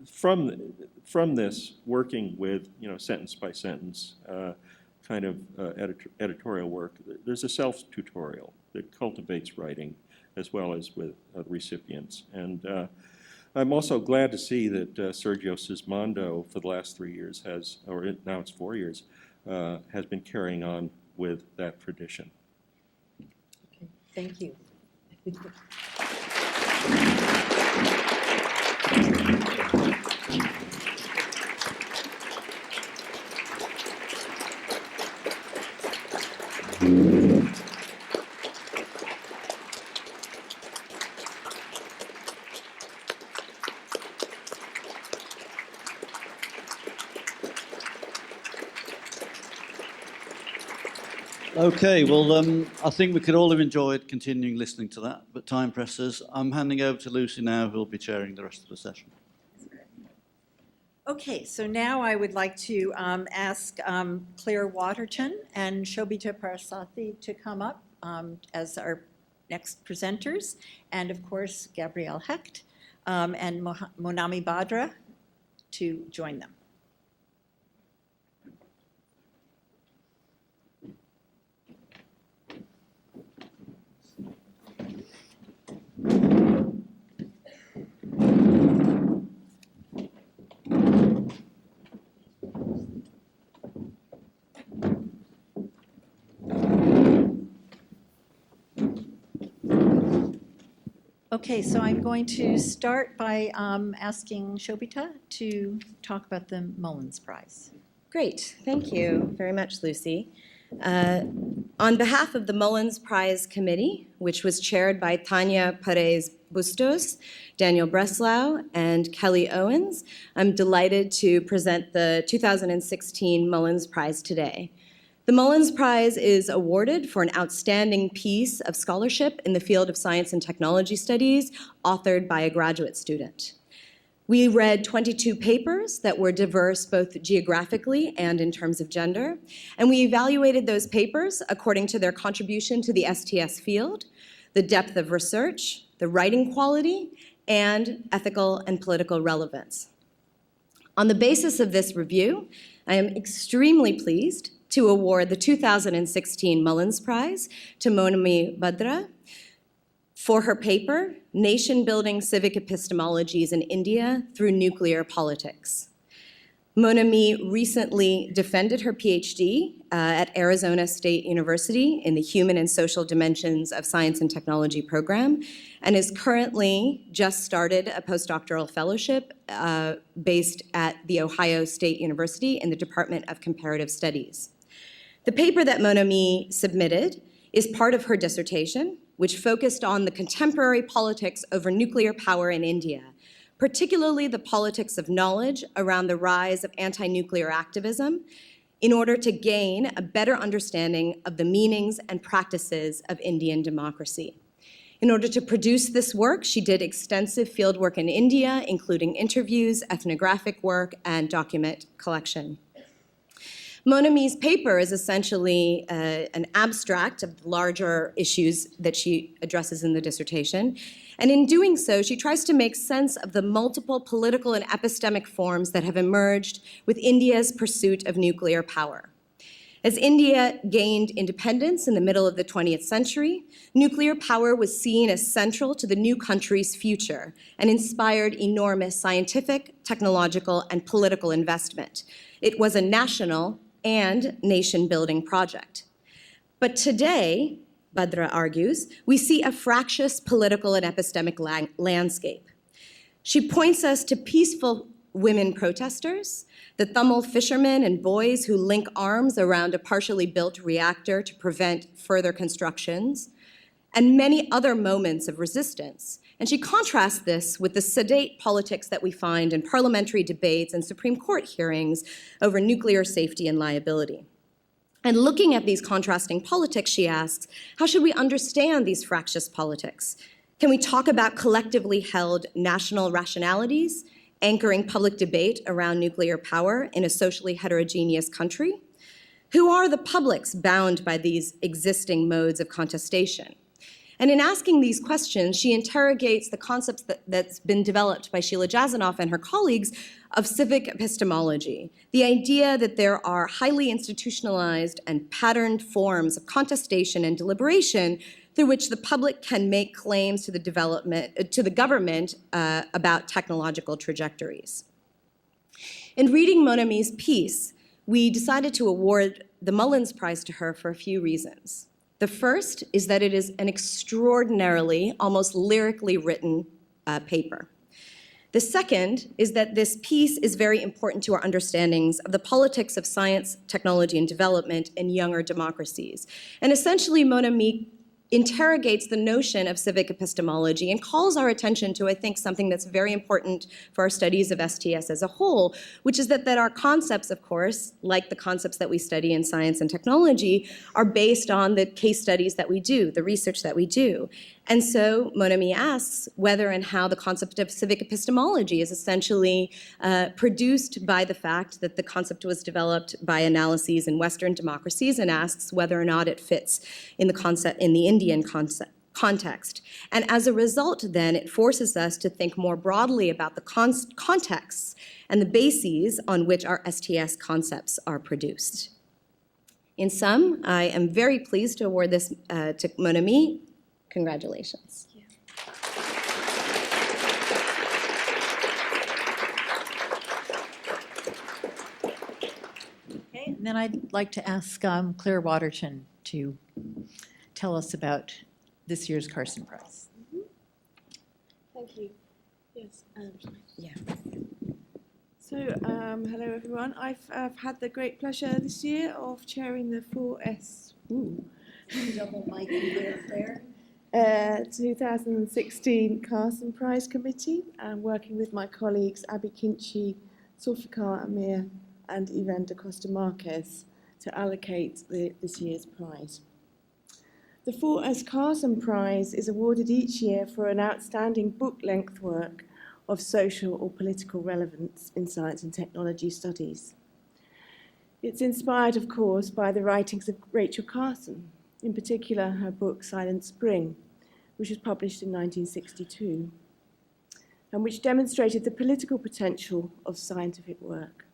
from this working with sentence by sentence kind of editorial work, there's a self-tutorial that cultivates writing as well as with recipients. And I'm also glad to see that Sergio Sismondo for the last 3 years has, or now it's 4 years, has been carrying on with that tradition. Okay, thank you. Okay, well, I think we could all have enjoyed continuing listening to that, but time presses. I'm handing over to Lucy now, who will be chairing the rest of the session. Okay, so now I would like to ask Claire Waterton and Shobita Parasathi to come up as our next presenters, and of course Gabrielle Hecht and Monami Badra to join them. Okay, so I'm going to start by asking Shobita to talk about the Mullins Prize. Great, thank you very much, Lucy. On behalf of the Mullins Prize Committee, which was chaired by Tanya Perez Bustos, Daniel Breslau, and Kelly Owens, I'm delighted to present the 2016 Mullins Prize today. The Mullins Prize is awarded for an outstanding piece of scholarship in the field of science and technology studies authored by a graduate student. We read 22 papers that were diverse both geographically and in terms of gender, and we evaluated those papers according to their contribution to the STS field, the depth of research, the writing quality, and ethical and political relevance. On the basis of this review, I am extremely pleased to award the 2016 Mullins Prize to Monami Badra for her paper, Nation-Building Civic Epistemologies in India Through Nuclear Politics. Monami recently defended her PhD at Arizona State University in the Human and Social Dimensions of Science and Technology program, and is currently just started a postdoctoral fellowship based at The Ohio State University in the Department of Comparative Studies. The paper that Monami submitted is part of her dissertation, which focused on the contemporary politics over nuclear power in India, particularly the politics of knowledge around the rise of anti-nuclear activism, in order to gain a better understanding of the meanings and practices of Indian democracy. In order to produce this work, she did extensive fieldwork in India, including interviews, ethnographic work, and document collection. Monami's paper is essentially an abstract of the larger issues that she addresses in the dissertation. And in doing so, she tries to make sense of the multiple political and epistemic forms that have emerged with India's pursuit of nuclear power. As India gained independence in the middle of the 20th century, nuclear power was seen as central to the new country's future and inspired enormous scientific, technological, and political investment. It was a national and nation-building project. But today, Badra argues, we see a fractious political and epistemic landscape. She points us to peaceful women protesters, the Tamil fishermen and boys who link arms around a partially built reactor to prevent further constructions, and many other moments of resistance. And she contrasts this with the sedate politics that we find in parliamentary debates and Supreme Court hearings over nuclear safety and liability. And looking at these contrasting politics, she asks, how should we understand these fractious politics? Can we talk about collectively held national rationalities, anchoring public debate around nuclear power in a socially heterogeneous country? Who are the publics bound by these existing modes of contestation? And in asking these questions, she interrogates the concepts that's been developed by Sheila Jasanoff and her colleagues of civic epistemology, the idea that there are highly institutionalized and patterned forms of contestation and deliberation through which the public can make claims to the government about technological trajectories. In reading Mon Ami's piece, we decided to award the Mullins Prize to her for a few reasons. The first is that it is an extraordinarily, almost lyrically written paper. The second is that this piece is very important to our understandings of the politics of science, technology, and development in younger democracies. And essentially, Mon Ami interrogates the notion of civic epistemology and calls our attention to, I think, something that's very important for our studies of STS as a whole, which is that our concepts, of course, like the concepts that we study in science and technology, are based on the case studies that we do, the research that we do. And so Mon Ami asks whether and how the concept of civic epistemology is essentially produced by the fact that the concept was developed by analyses in Western democracies, and asks whether or not it fits in the Indian context. And as a result, then, it forces us to think more broadly about the contexts and the bases on which our STS concepts are produced. In sum, I am very pleased to award this to Mon Ami. Congratulations. Okay, and then I'd like to ask Claire Waterton to tell us about this year's Carson Prize. Thank you. Yes. Yeah. So, hello everyone. I've had the great pleasure this year of chairing the 4S. Double mic there. 2016 Carson Prize Committee, and working with my colleagues Abby Kinchi, Zulfikar Amir, and Yvonne da Costa Marquez to allocate this year's prize. The 4S Carson Prize is awarded each year for an outstanding book-length work of social or political relevance in science and technology studies. It's inspired, of course, by the writings of Rachel Carson, in particular her book Silent Spring, which was published in 1962, and which demonstrated the political potential of scientific work.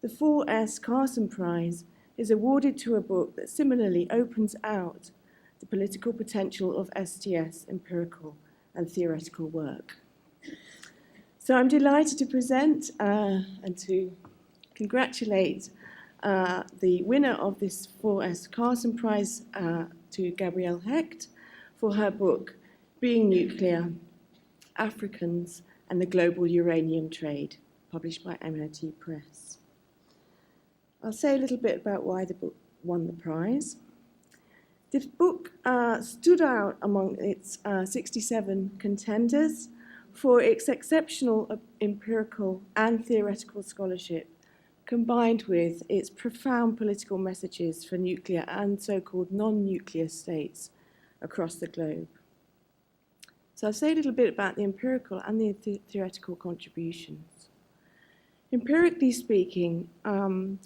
The 4S Carson Prize is awarded to a book that similarly opens out the political potential of STS empirical and theoretical work. So I'm delighted to present and to congratulate the winner of this 4S Carson Prize to Gabrielle Hecht for her book, Being Nuclear, Africans and the Global Uranium Trade, published by MIT Press. I'll say a little bit about why the book won the prize. This book stood out among its 67 contenders for its exceptional empirical and theoretical scholarship, combined with its profound political messages for nuclear and so-called non-nuclear states across the globe. So I'll say a little bit about the empirical and the theoretical contributions. Empirically speaking,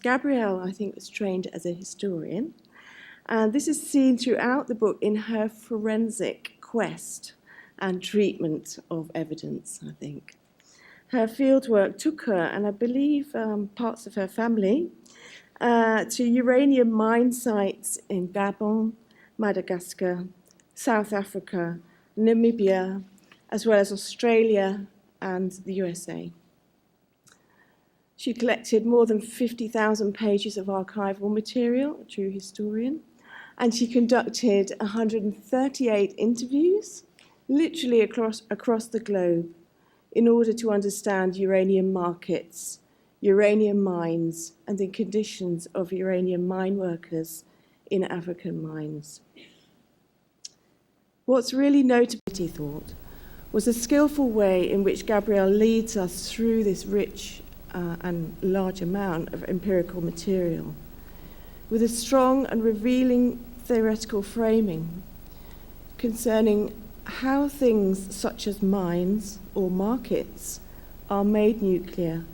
Gabrielle, I think, was trained as a historian, and this is seen throughout the book in her forensic quest and treatment of evidence, I think. Her fieldwork took her, and I believe parts of her family, to uranium mine sites in Gabon, Madagascar, South Africa, Namibia, as well as Australia and the USA. She collected more than 50,000 pages of archival material, a true historian, and she conducted 138 interviews, literally across the globe, in order to understand uranium markets, uranium mines, and the conditions of uranium mine workers in African mines. What's really notable, he thought, was the skillful way in which Gabrielle leads us through this rich and large amount of empirical material, with a strong and revealing theoretical framing concerning how things such as mines or markets are made nuclear,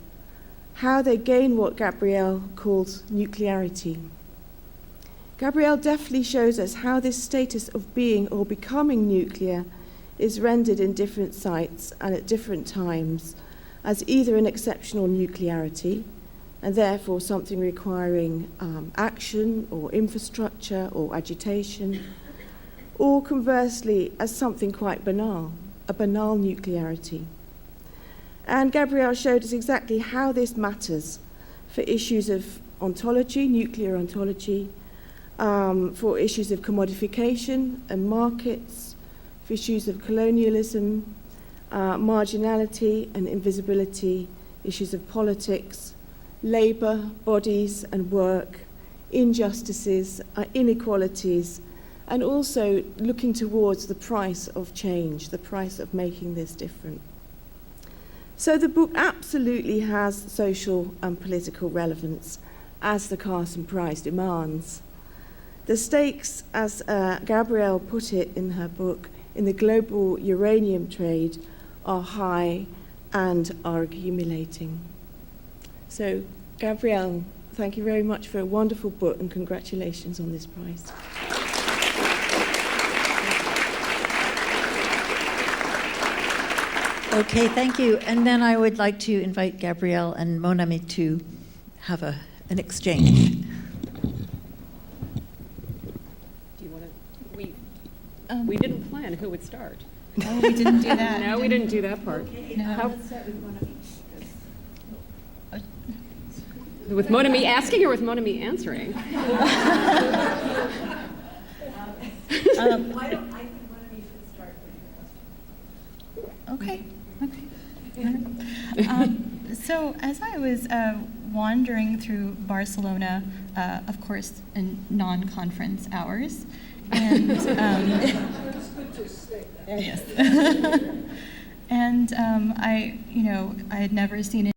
how they gain what Gabrielle calls nuclearity. Gabrielle deftly shows us how this status of being or becoming nuclear is rendered in different sites and at different times as either an exceptional nuclearity, and therefore something requiring action or infrastructure or agitation, or conversely as something quite banal, a banal nuclearity. And Gabrielle showed us exactly how this matters for issues of ontology, nuclear ontology, for issues of commodification and markets, for issues of colonialism, marginality and invisibility, issues of politics, labour, bodies and work, injustices, inequalities, and also looking towards the price of change, the price of making this different. So the book absolutely has social and political relevance, as the Carson Prize demands. The stakes, as Gabrielle put it in her book, in the global uranium trade are high and are accumulating. So, Gabrielle, thank you very much for a wonderful book and congratulations on this prize. Okay, thank you. And then I would like to invite Gabrielle and Mon Ami to have an exchange. Do you want to? We didn't plan who would start. No, we didn't do that. No, we didn't do that part. Okay. No. Let's start with Mon Ami asking or with Mon Ami answering? Why don't I think Mon Ami should start with your question. Okay. So as I was wandering through Barcelona, of course, in non-conference hours, and it's good to say that. yes, and I had never seen it.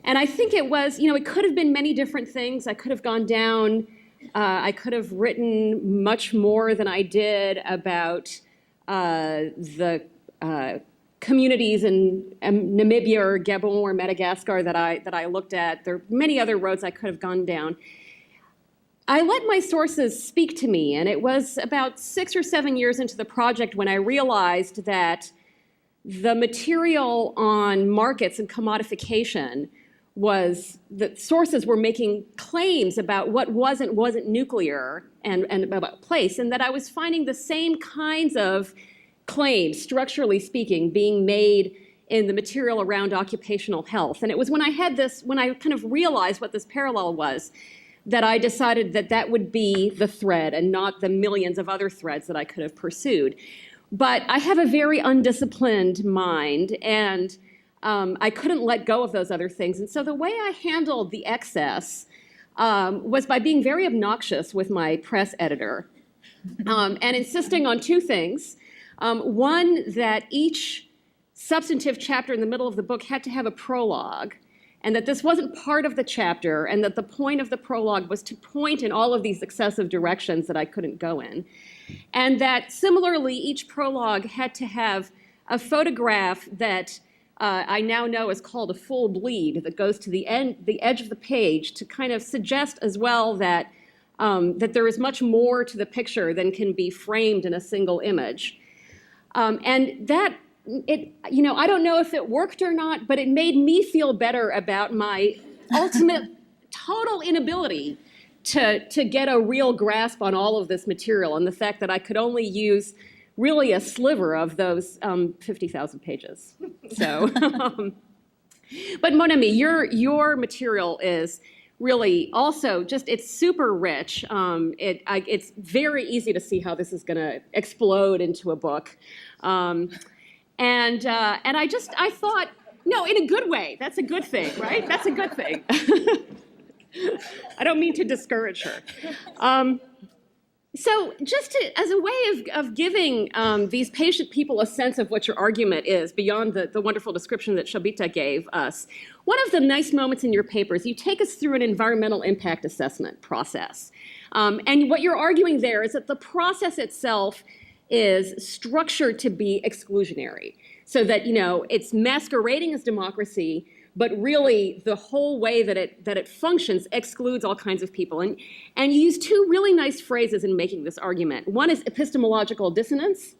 And I think it was, it could have been many different things. I could have gone down, I could have written much more than I did about the communities in Namibia or Gabon or Madagascar that I looked at. There are many other roads I could have gone down. I let my sources speak to me, and it was about 6 or 7 years into the project when I realized that the material on markets and commodification was that sources were making claims about what wasn't nuclear and about place, and that I was finding the same kinds of claims, structurally speaking, being made in the material around occupational health. And it was when I kind of realized what this parallel was, that I decided that that would be the thread and not the millions of other threads that I could have pursued. But I have a very undisciplined mind, and I couldn't let go of those other things. And so the way I handled the excess was by being very obnoxious with my press editor and insisting on two things. One, that each substantive chapter in the middle of the book had to have a prologue, and that this wasn't part of the chapter, and that the point of the prologue was to point in all of these excessive directions that I couldn't go in. And that similarly, each prologue had to have a photograph that I now know is called a full bleed, that goes to the edge of the page to kind of suggest as well that, that there is much more to the picture than can be framed in a single image. And that, I don't know if it worked or not, but it made me feel better about my ultimate total inability to get a real grasp on all of this material, and the fact that I could only use really a sliver of those 50,000 pages. So, but Mon Ami, your material is really also just, it's super rich. It's very easy to see how this is going to explode into a book. And I thought, no, in a good way. That's a good thing, right? That's a good thing. I don't mean to discourage her. So just as a way of giving these patient people a sense of what your argument is, beyond the wonderful description that Shobita gave us, one of the nice moments in your papers, you take us through an environmental impact assessment process. And what you're arguing there is that the process itself is structured to be exclusionary, so that, it's masquerading as democracy, but really the whole way that it functions excludes all kinds of people. And you use two really nice phrases in making this argument. One is epistemological dissonance,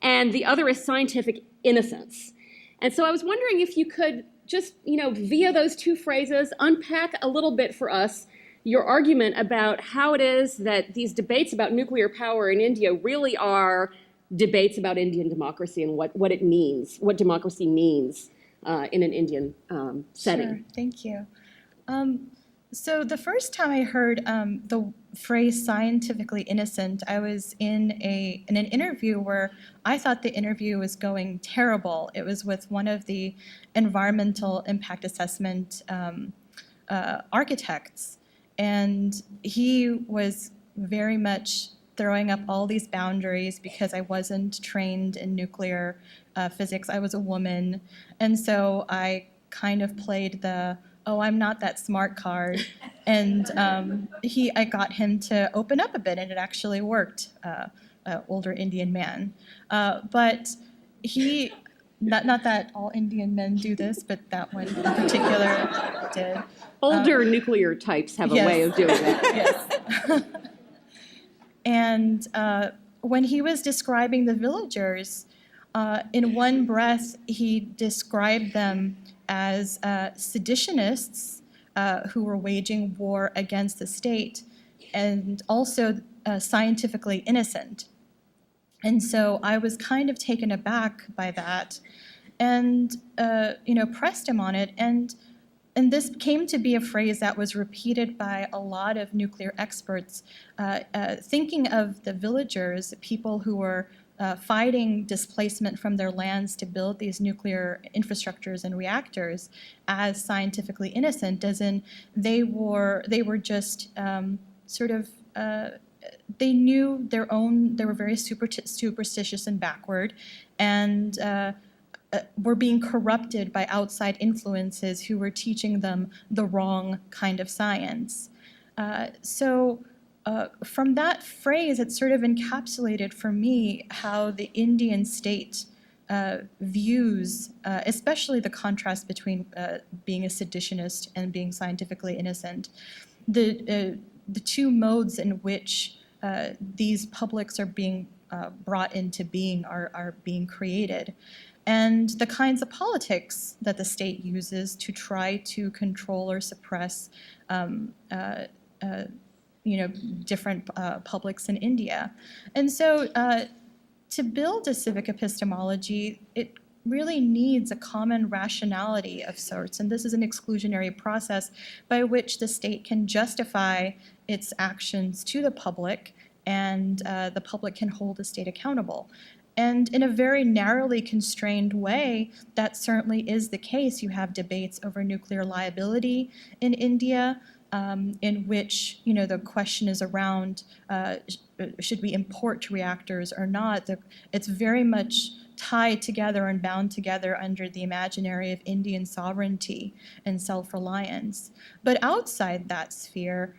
and the other is scientific innocence. And so I was wondering if you could just, via those two phrases, unpack a little bit for us your argument about how it is that these debates about nuclear power in India really are debates about Indian democracy and what it means, what democracy means in an Indian setting. Sure, thank you. So the first time I heard the phrase scientifically innocent, I was in an interview where I thought the interview was going terrible. It was with one of the environmental impact assessment architects, and he was very much throwing up all these boundaries because I wasn't trained in nuclear physics. I was a woman, and so I kind of played the "oh, I'm not that smart" card, and I got him to open up a bit, and it actually worked. Older Indian man, but he. Not that all Indian men do this, but that one in particular did. Older nuclear types have a way of doing that. Yes. And when he was describing the villagers, in one breath, he described them as seditionists who were waging war against the state, and also scientifically innocent. And so I was kind of taken aback by that, and pressed him on it. And this came to be a phrase that was repeated by a lot of nuclear experts, thinking of the villagers, people who were fighting displacement from their lands to build these nuclear infrastructures and reactors, as scientifically innocent, as in they were just they knew their own, they were very superstitious and backward, and were being corrupted by outside influences who were teaching them the wrong kind of science. From that phrase, it sort of encapsulated for me how the Indian state views, especially the contrast between being a seditionist and being scientifically innocent, the two modes in which these publics are being brought into being are being created, and the kinds of politics that the state uses to try to control or suppress different publics in India. And so to build a civic epistemology, it really needs a common rationality of sorts, and this is an exclusionary process by which the state can justify its actions to the public, and the public can hold the state accountable. And in a very narrowly constrained way, that certainly is the case. You have debates over nuclear liability in India, in which the question is around should we import reactors or not. It's very much tied together and bound together under the imaginary of Indian sovereignty and self-reliance. But outside that sphere,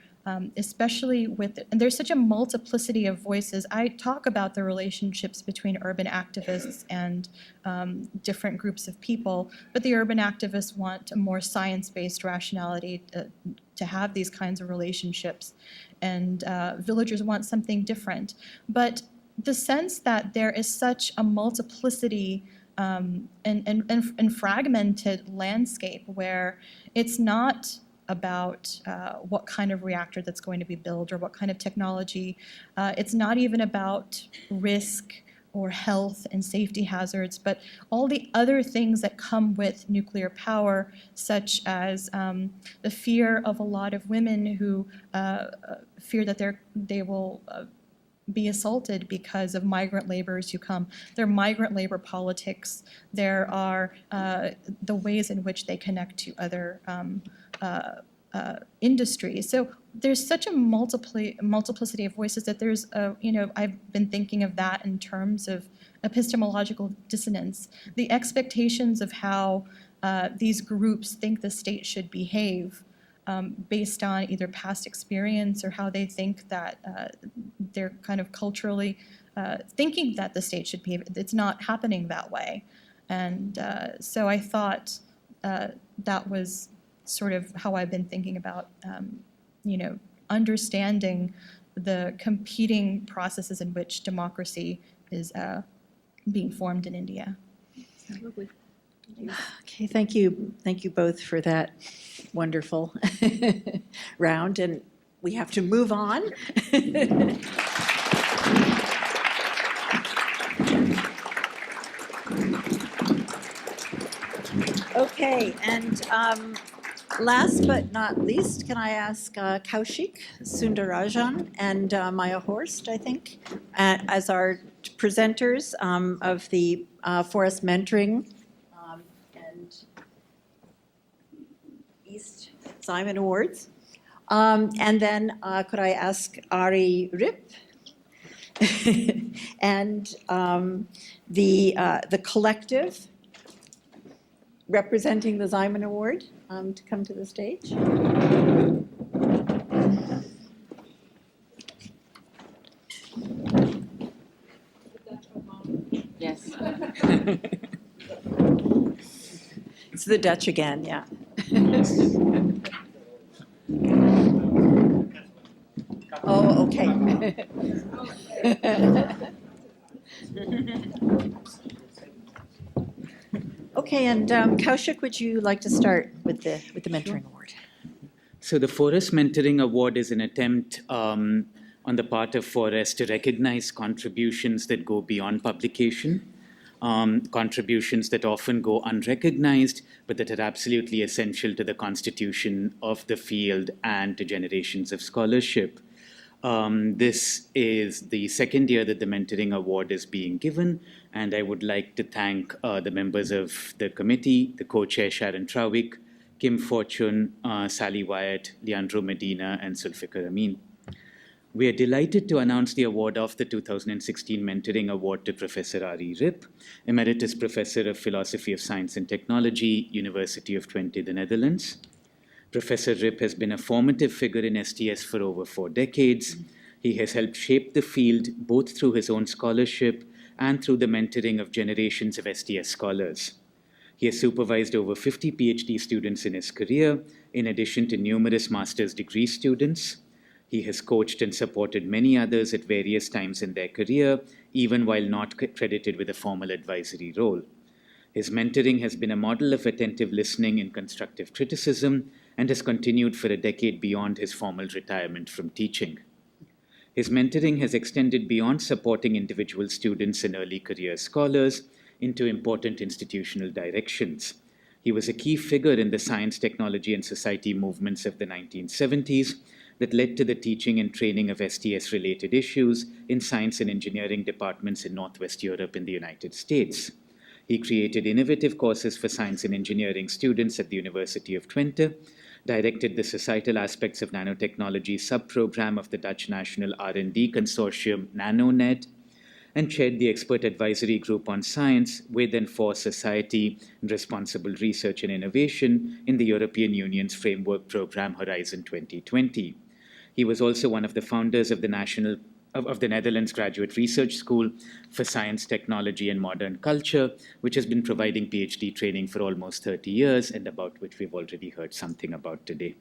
especially and there's such a multiplicity of voices. I talk about the relationships between urban activists and different groups of people, but the urban activists want a more science-based rationality to have these kinds of relationships, and villagers want something different. But the sense that there is such a multiplicity and fragmented landscape where it's not about what kind of reactor that's going to be built or what kind of technology. It's not even about risk or health and safety hazards, but all the other things that come with nuclear power, such as the fear of a lot of women who fear that they will be assaulted because of migrant laborers who come. There are migrant labor politics. There are the ways in which they connect to other industries. So there's such a multiplicity of voices that there's, I've been thinking of that in terms of epistemological dissonance. The expectations of how these groups think the state should behave based on either past experience or how they think that they're kind of culturally thinking that the state should behave. It's not happening that way. And so I thought that was sort of how I've been thinking about, understanding the competing processes in which democracy is being formed in India. Lovely. Okay, thank you. Thank you both for that wonderful round. And we have to move on. Okay, and last but not least, can I ask Kaushik Sundarajan and Maya Horst, I think, as our presenters of the Forest Mentoring and East Simon Awards. And then could I ask Ari Rip and the collective representing the Simon Award to come to the stage. Yes. It's the Dutch again, yeah. Oh, okay. Okay, and Kaushik, would you like to start with the mentoring award? So the Forest Mentoring Award is an attempt on the part of Forest to recognize contributions that go beyond publication, contributions that often go unrecognized, but that are absolutely essential to the constitution of the field and to generations of scholarship. This is the second year that the Mentoring Award is being given, and I would like to thank the members of the committee, the co-chair Sharon Trawick, Kim Fortune, Sally Wyatt, Leandro Medina, and Zulfikar Amin. We are delighted to announce the award of the 2016 Mentoring Award to Professor Ari Rip, Emeritus Professor of Philosophy of Science and Technology, University of Twente, the Netherlands. Professor Rip has been a formative figure in STS for over 4 decades. He has helped shape the field both through his own scholarship and through the mentoring of generations of STS scholars. He has supervised over 50 PhD students in his career, in addition to numerous master's degree students. He has coached and supported many others at various times in their career, even while not credited with a formal advisory role. His mentoring has been a model of attentive listening and constructive criticism, and has continued for a decade beyond his formal retirement from teaching. His mentoring has extended beyond supporting individual students and early career scholars into important institutional directions. He was a key figure in the science, technology, and society movements of the 1970s that led to the teaching and training of STS-related issues in science and engineering departments in Northwest Europe and the United States. He created innovative courses for science and engineering students at the University of Twente, directed the societal aspects of nanotechnology sub-program of the Dutch National R&D Consortium NanoNed, and chaired the expert advisory group on science with and for society and responsible research and innovation in the European Union's framework program Horizon 2020. He was also one of the founders of the Netherlands Graduate Research School for Science, Technology, and Modern Culture, which has been providing PhD training for almost 30 years and about which we've already heard something about today.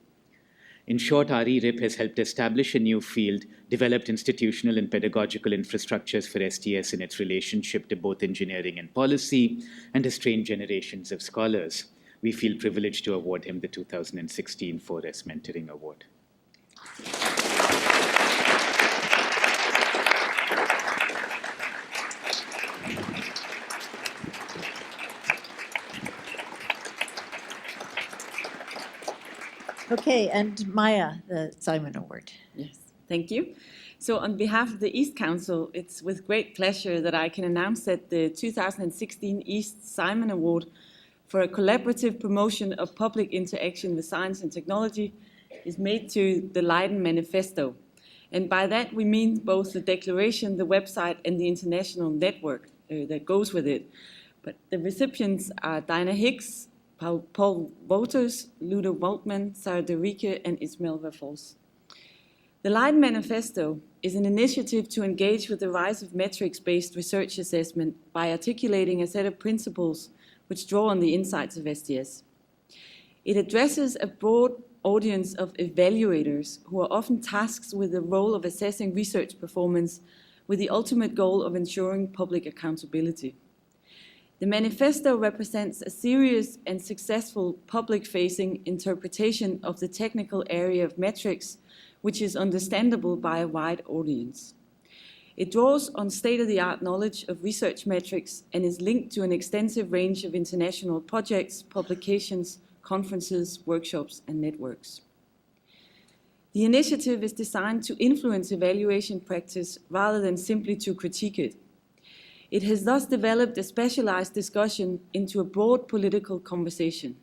In short, Ari Rip has helped establish a new field, developed institutional and pedagogical infrastructures for STS in its relationship to both engineering and policy, and has trained generations of scholars. We feel privileged to award him the 2016 Forest Mentoring Award. Okay, and Maya, the Simon Award. Yes, thank you. So on behalf of the East Council, it's with great pleasure that I can announce that the 2016 East Simon Award for a collaborative promotion of public interaction with science and technology is made to the Leiden Manifesto. And by that we mean both the declaration, the website, and the international network that goes with it. But the recipients are Dinah Hicks, Paul Wouters, Ludo Waldman, Sarah de Rieke, and Ismail Verfos. The Leiden Manifesto is an initiative to engage with the rise of metrics-based research assessment by articulating a set of principles which draw on the insights of STS. It addresses a broad audience of evaluators who are often tasked with the role of assessing research performance with the ultimate goal of ensuring public accountability. The manifesto represents a serious and successful public-facing interpretation of the technical area of metrics which is understandable by a wide audience. It draws on state-of-the-art knowledge of research metrics and is linked to an extensive range of international projects, publications, conferences, workshops, and networks. The initiative is designed to influence evaluation practice rather than simply to critique it. It has thus developed a specialized discussion into a broad political conversation.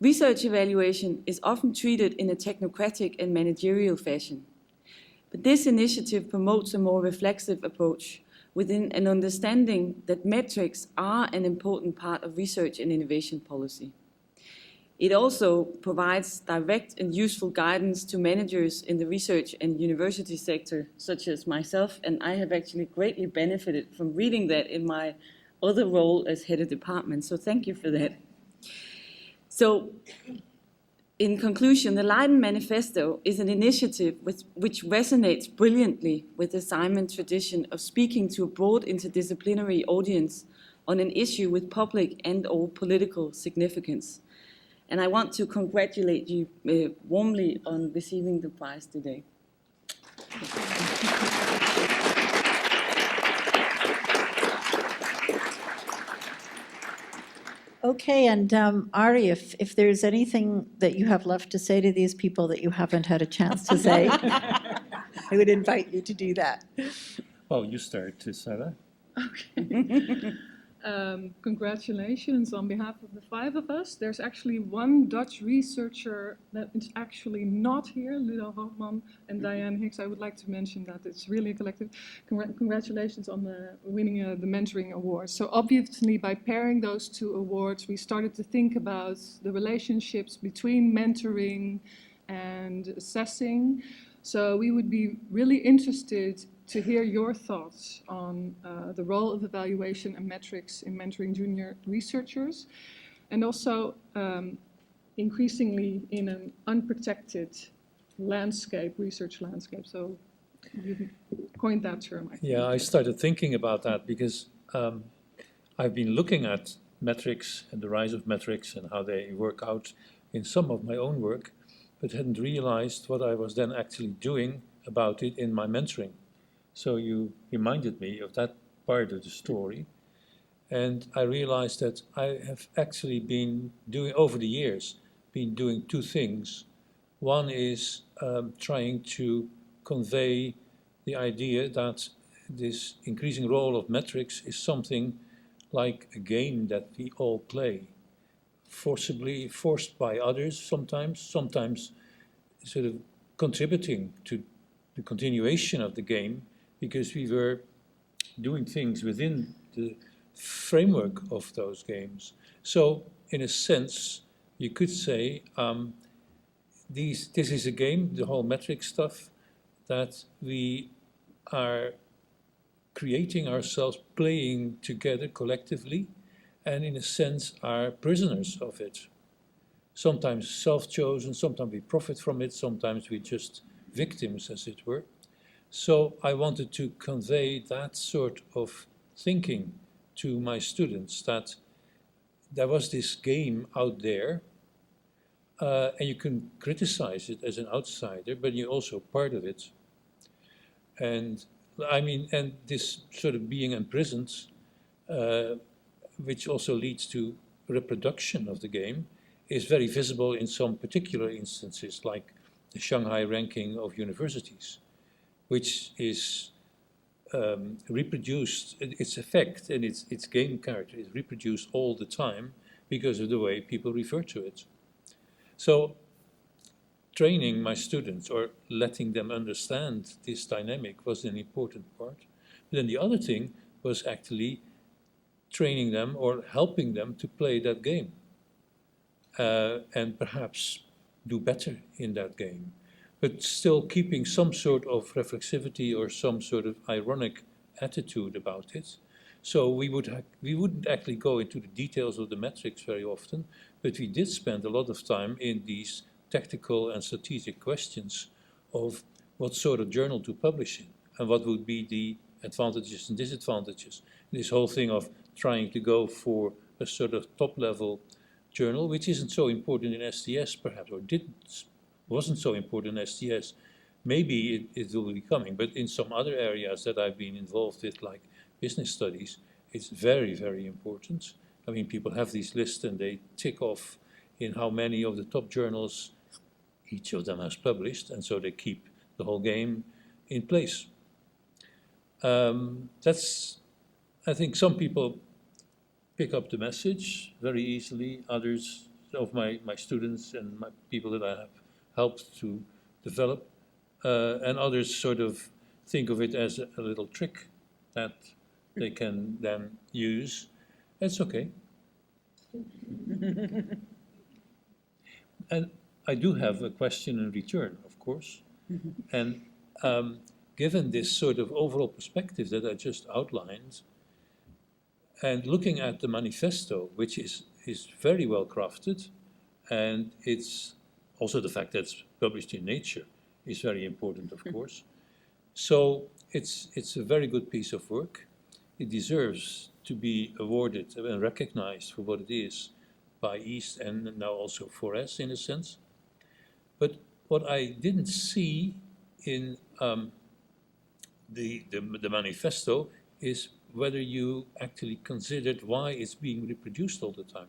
Research evaluation is often treated in a technocratic and managerial fashion. But this initiative promotes a more reflexive approach within an understanding that metrics are an important part of research and innovation policy. It also provides direct and useful guidance to managers in the research and university sector, such as myself, and I have actually greatly benefited from reading that in my other role as head of department, so thank you for that. So, in conclusion, the Leiden Manifesto is an initiative which resonates brilliantly with the Simon tradition of speaking to a broad interdisciplinary audience on an issue with public and/or political significance. And I want to congratulate you warmly on receiving the prize today. Okay, and Ari, if there's anything that you have left to say to these people that you haven't had a chance to say, I would invite you to do that. Well, you start, Sarah. Okay. Congratulations on behalf of the 5 of us. There's actually one Dutch researcher that is actually not here, Ludo Hoogman and Diane Hicks. I would like to mention that it's really a collective. Congratulations on winning the mentoring award. So obviously by pairing those 2 awards, we started to think about the relationships between mentoring and assessing. So we would be really interested to hear your thoughts on the role of evaluation and metrics in mentoring junior researchers, and also increasingly in an unprotected landscape, research landscape. So you coined that term, I think. Yeah, I started thinking about that because I've been looking at metrics and the rise of metrics and how they work out in some of my own work, but hadn't realized what I was then actually doing about it in my mentoring. So you reminded me of that part of the story, and I realized that I have actually been doing, over the years, been doing 2 things. One is trying to convey the idea that this increasing role of metrics is something like a game that we all play, forced by others sometimes sort of contributing to the continuation of the game, because we were doing things within the framework of those games. So, in a sense, you could say this is a game, the whole metric stuff, that we are creating ourselves, playing together collectively, and in a sense are prisoners of it. Sometimes self-chosen, sometimes we profit from it, sometimes we're just victims, as it were. So I wanted to convey that sort of thinking to my students, that there was this game out there, and you can criticize it as an outsider, but you're also part of it. And I mean, and this sort of being imprisoned, which also leads to reproduction of the game, is very visible in some particular instances, like the Shanghai ranking of universities, which is reproduced, its effect and its game character is reproduced all the time because of the way people refer to it. So training my students or letting them understand this dynamic was an important part. But then the other thing was actually training them or helping them to play that game and perhaps do better in that game, but still keeping some sort of reflexivity or some sort of ironic attitude about it. So we wouldn't actually go into the details of the metrics very often, but we did spend a lot of time in these tactical and strategic questions of what sort of journal to publish in and what would be the advantages and disadvantages. This whole thing of trying to go for a sort of top-level journal, which isn't so important in STS perhaps, or wasn't so important as STS. Maybe it will be coming, but in some other areas that I've been involved with, like business studies, it's very, very important. I mean, people have these lists and they tick off in how many of the top journals each of them has published, and so they keep the whole game in place. I think some people pick up the message very easily. Others of my students and my people that I have helped to develop, and others sort of think of it as a little trick that they can then use. That's okay. And I do have a question in return, of course. And given this sort of overall perspective that I just outlined, and looking at the manifesto, which is very well crafted, and it's also the fact that it's published in Nature is very important, of course. So it's a very good piece of work. It deserves to be awarded and recognized for what it is by East and now also 4S in a sense. But what I didn't see in the manifesto is whether you actually considered why it's being reproduced all the time,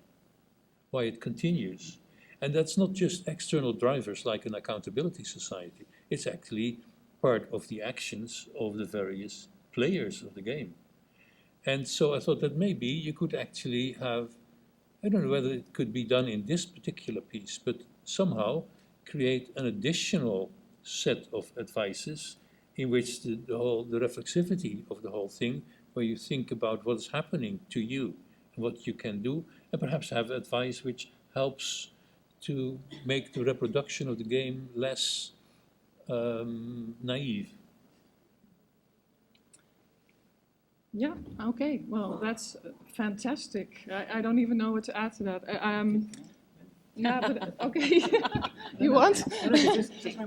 why it continues. And that's not just external drivers like an accountability society. It's actually part of the actions of the various players of the game. And so I thought that maybe you could actually have, I don't know whether it could be done in this particular piece, but somehow create an additional set of advices in which the reflexivity of the whole thing, where you think about what's happening to you and what you can do, and perhaps have advice which helps to make the reproduction of the game less naive. Yeah, okay, well, that's fantastic. I don't even know what to add to that. Yeah, but okay. You want?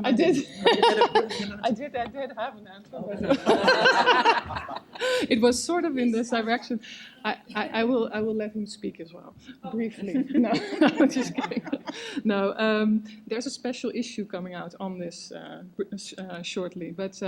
I did. I did have an answer. But it was sort of in this direction. I will let him speak as well, briefly. No, just kidding. No, there's a special issue coming out on this shortly, but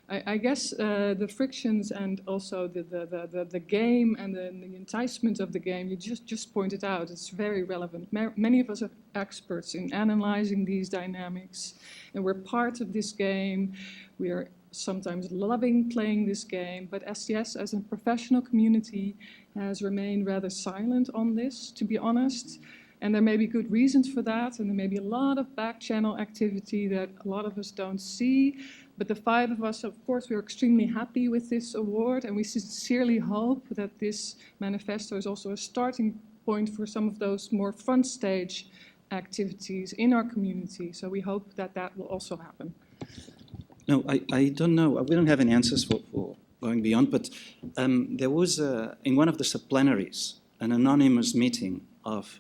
I guess the frictions and also the game and the enticement of the game, you just pointed out, it's very relevant. Many of us are experts in analyzing these dynamics, and we're part of this game. We are sometimes loving playing this game, but STS as a professional community has remained rather silent on this, to be honest. And there may be good reasons for that, and there may be a lot of back-channel activity that a lot of us don't see. But the five of us, of course, we are extremely happy with this award, and we sincerely hope that this manifesto is also a starting point for some of those more front stage activities in our community. So we hope that that will also happen. No, I don't know. We don't have any answers for going beyond, but there was, in one of the sub-plenaries, an anonymous meeting of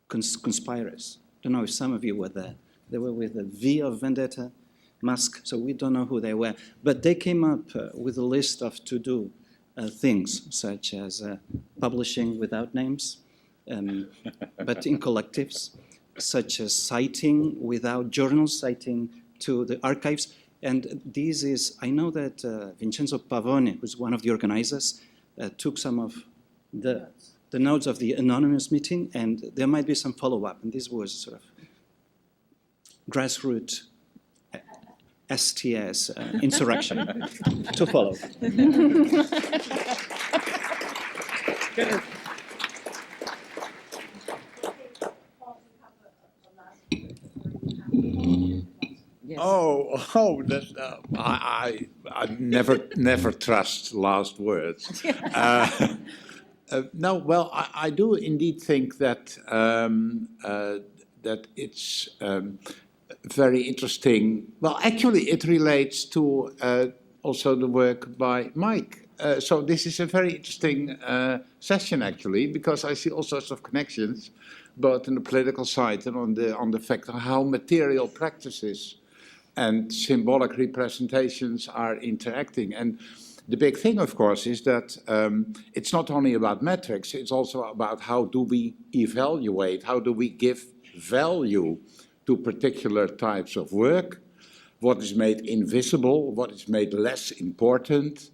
conspirators. I don't know if some of you were there. They were with the V of Vendetta mask, so we don't know who they were. But they came up with a list of to-do things, such as publishing without names, but in collectives, such as citing without journals, citing to the archives. And this is, I know that Vincenzo Pavone, who's one of the organizers, took some of the notes of the anonymous meeting, and there might be some follow-up. And this was sort of grassroots STS insurrection to follow. Yes. I never trust last words. No, well, I do indeed think that that it's very interesting. Well, actually, it relates to also the work by Mike. So this is a very interesting session, actually, because I see all sorts of connections, both on the political side and on the fact of how material practices and symbolic representations are interacting. And the big thing, of course, is that it's not only about metrics, it's also about how do we evaluate, how do we give value to particular types of work, what is made invisible, what is made less important.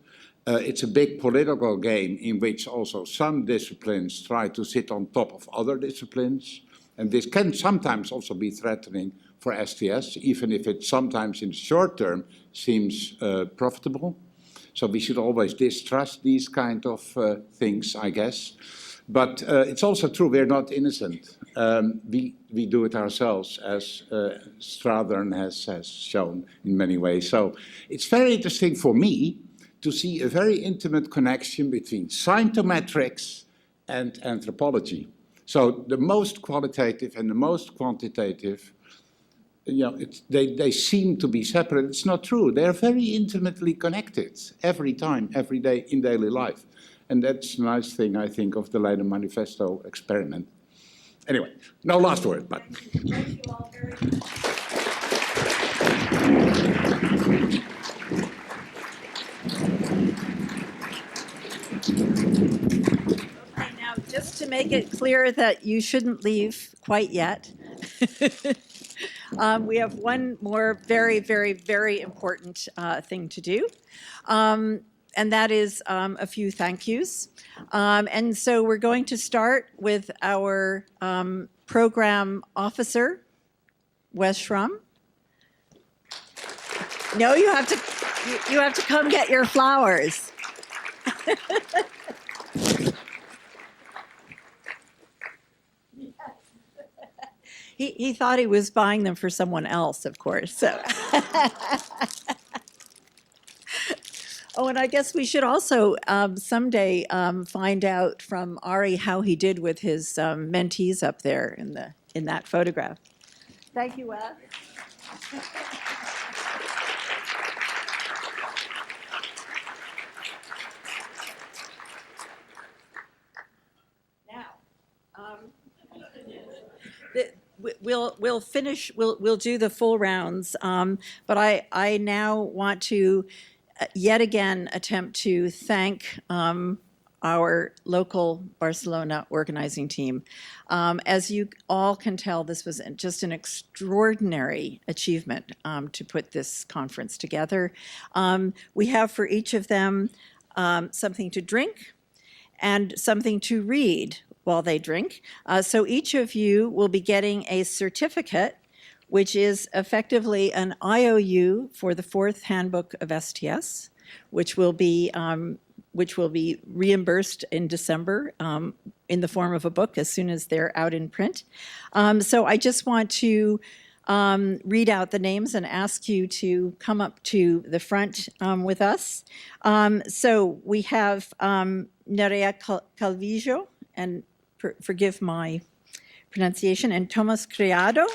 It's a big political game in which also some disciplines try to sit on top of other disciplines. And this can sometimes also be threatening for STS, even if it sometimes in the short term seems profitable. So we should always distrust these kind of things, I guess. But it's also true we're not innocent. We do it ourselves, as Strathern has shown in many ways. So it's very interesting for me to see a very intimate connection between scientometrics and anthropology. So the most qualitative and the most quantitative, they seem to be separate. It's not true. They're very intimately connected every time, every day in daily life. And that's a nice thing, I think, of the Leiden Manifesto experiment. Anyway, no last word, but... Thank you all very much. Okay, now, just to make it clear that you shouldn't leave quite yet, we have one more very, very, very important thing to do. And that is a few thank yous. And so we're going to start with our program officer, Wes Schramm. No, you have to come get your flowers. He thought he was buying them for someone else, of course. So. Oh, and I guess we should also someday find out from Ari how he did with his mentees up there in that photograph. Thank you, Wes. We'll finish. We'll do the full rounds. But I now want to yet again attempt to thank our local Barcelona organizing team. As you all can tell, this was just an extraordinary achievement to put this conference together. We have for each of them something to drink and something to read while they drink. So each of you will be getting a certificate, which is effectively an IOU for the 4th Handbook of STS, which will be reimbursed in December in the form of a book as soon as they're out in print. So I just want to read out the names and ask you to come up to the front with us. So we have Nerea Calvillo, and forgive my pronunciation, and Thomas Criado,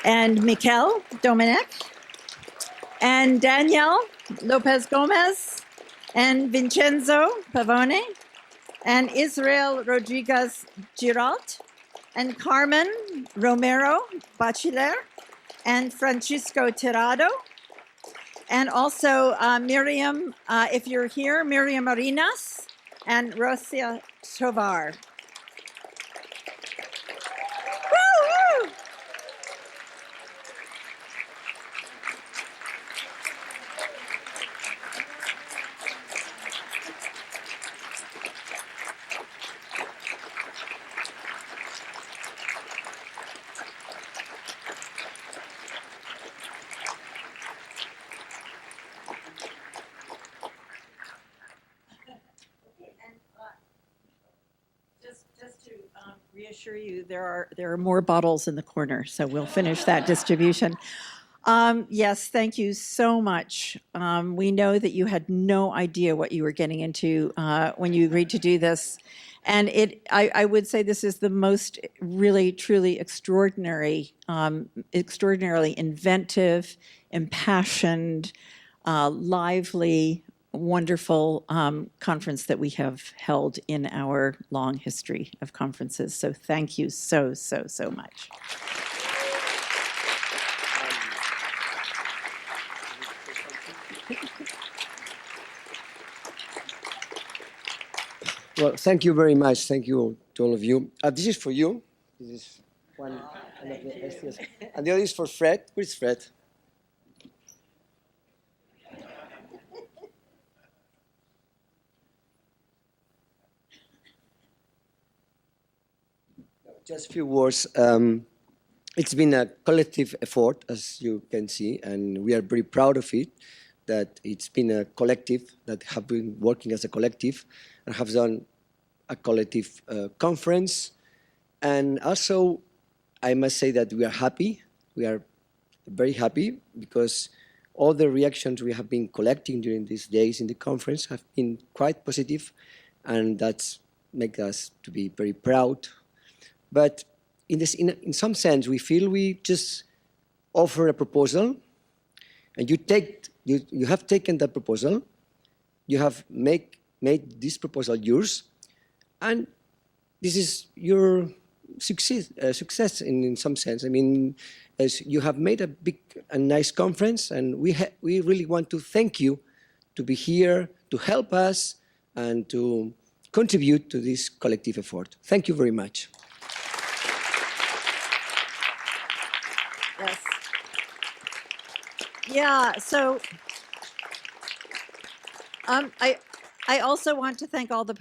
and Mikel Domenech, and Danielle Lopez Gomez, and Vincenzo Pavone, and Israel Rodriguez Giralt, and Carmen Romero Bachiller, and Francisco Tirado, and also Miriam, if you're here, Miriam Arinas, and Rosia Tovar. Woo-hoo! Reassure you, there are more bottles in the corner, so we'll finish that distribution. Yes, thank you so much. We know that you had no idea what you were getting into when you agreed to do this, and I would say this is the most really, truly extraordinarily inventive, impassioned, lively, wonderful conference that we have held in our long history of conferences. So thank you so, so, so much. Well, thank you very much. Thank you to all of you. This is for you. This is one of the STS. And the other is for Fred. Where's Fred? Just a few words. It's been a collective effort, as you can see, and we are very proud of it, that it's been a collective, that have been working as a collective, and have done a collective conference. And also, I must say that we are happy. We are very happy because all the reactions we have been collecting during these days in the conference have been quite positive, and that's makes us to be very proud. But in some sense, we feel we just offer a proposal, and you have taken that proposal, you have made this proposal yours, and this is your success in some sense. I mean, as you have made a big and nice conference, and we really want to thank you to be here, to help us, and to contribute to this collective effort. Thank you very much. Yes. Yeah, so I also want to thank all the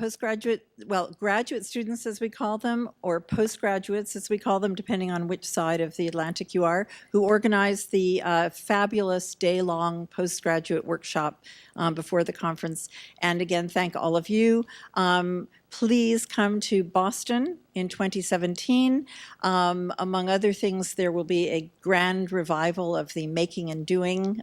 graduate students, as we call them, or postgraduates, as we call them, depending on which side of the Atlantic you are, who organized the fabulous day-long postgraduate workshop before the conference. And again, thank all of you. Please come to Boston in 2017. Among other things, there will be a grand revival of the Making and Doing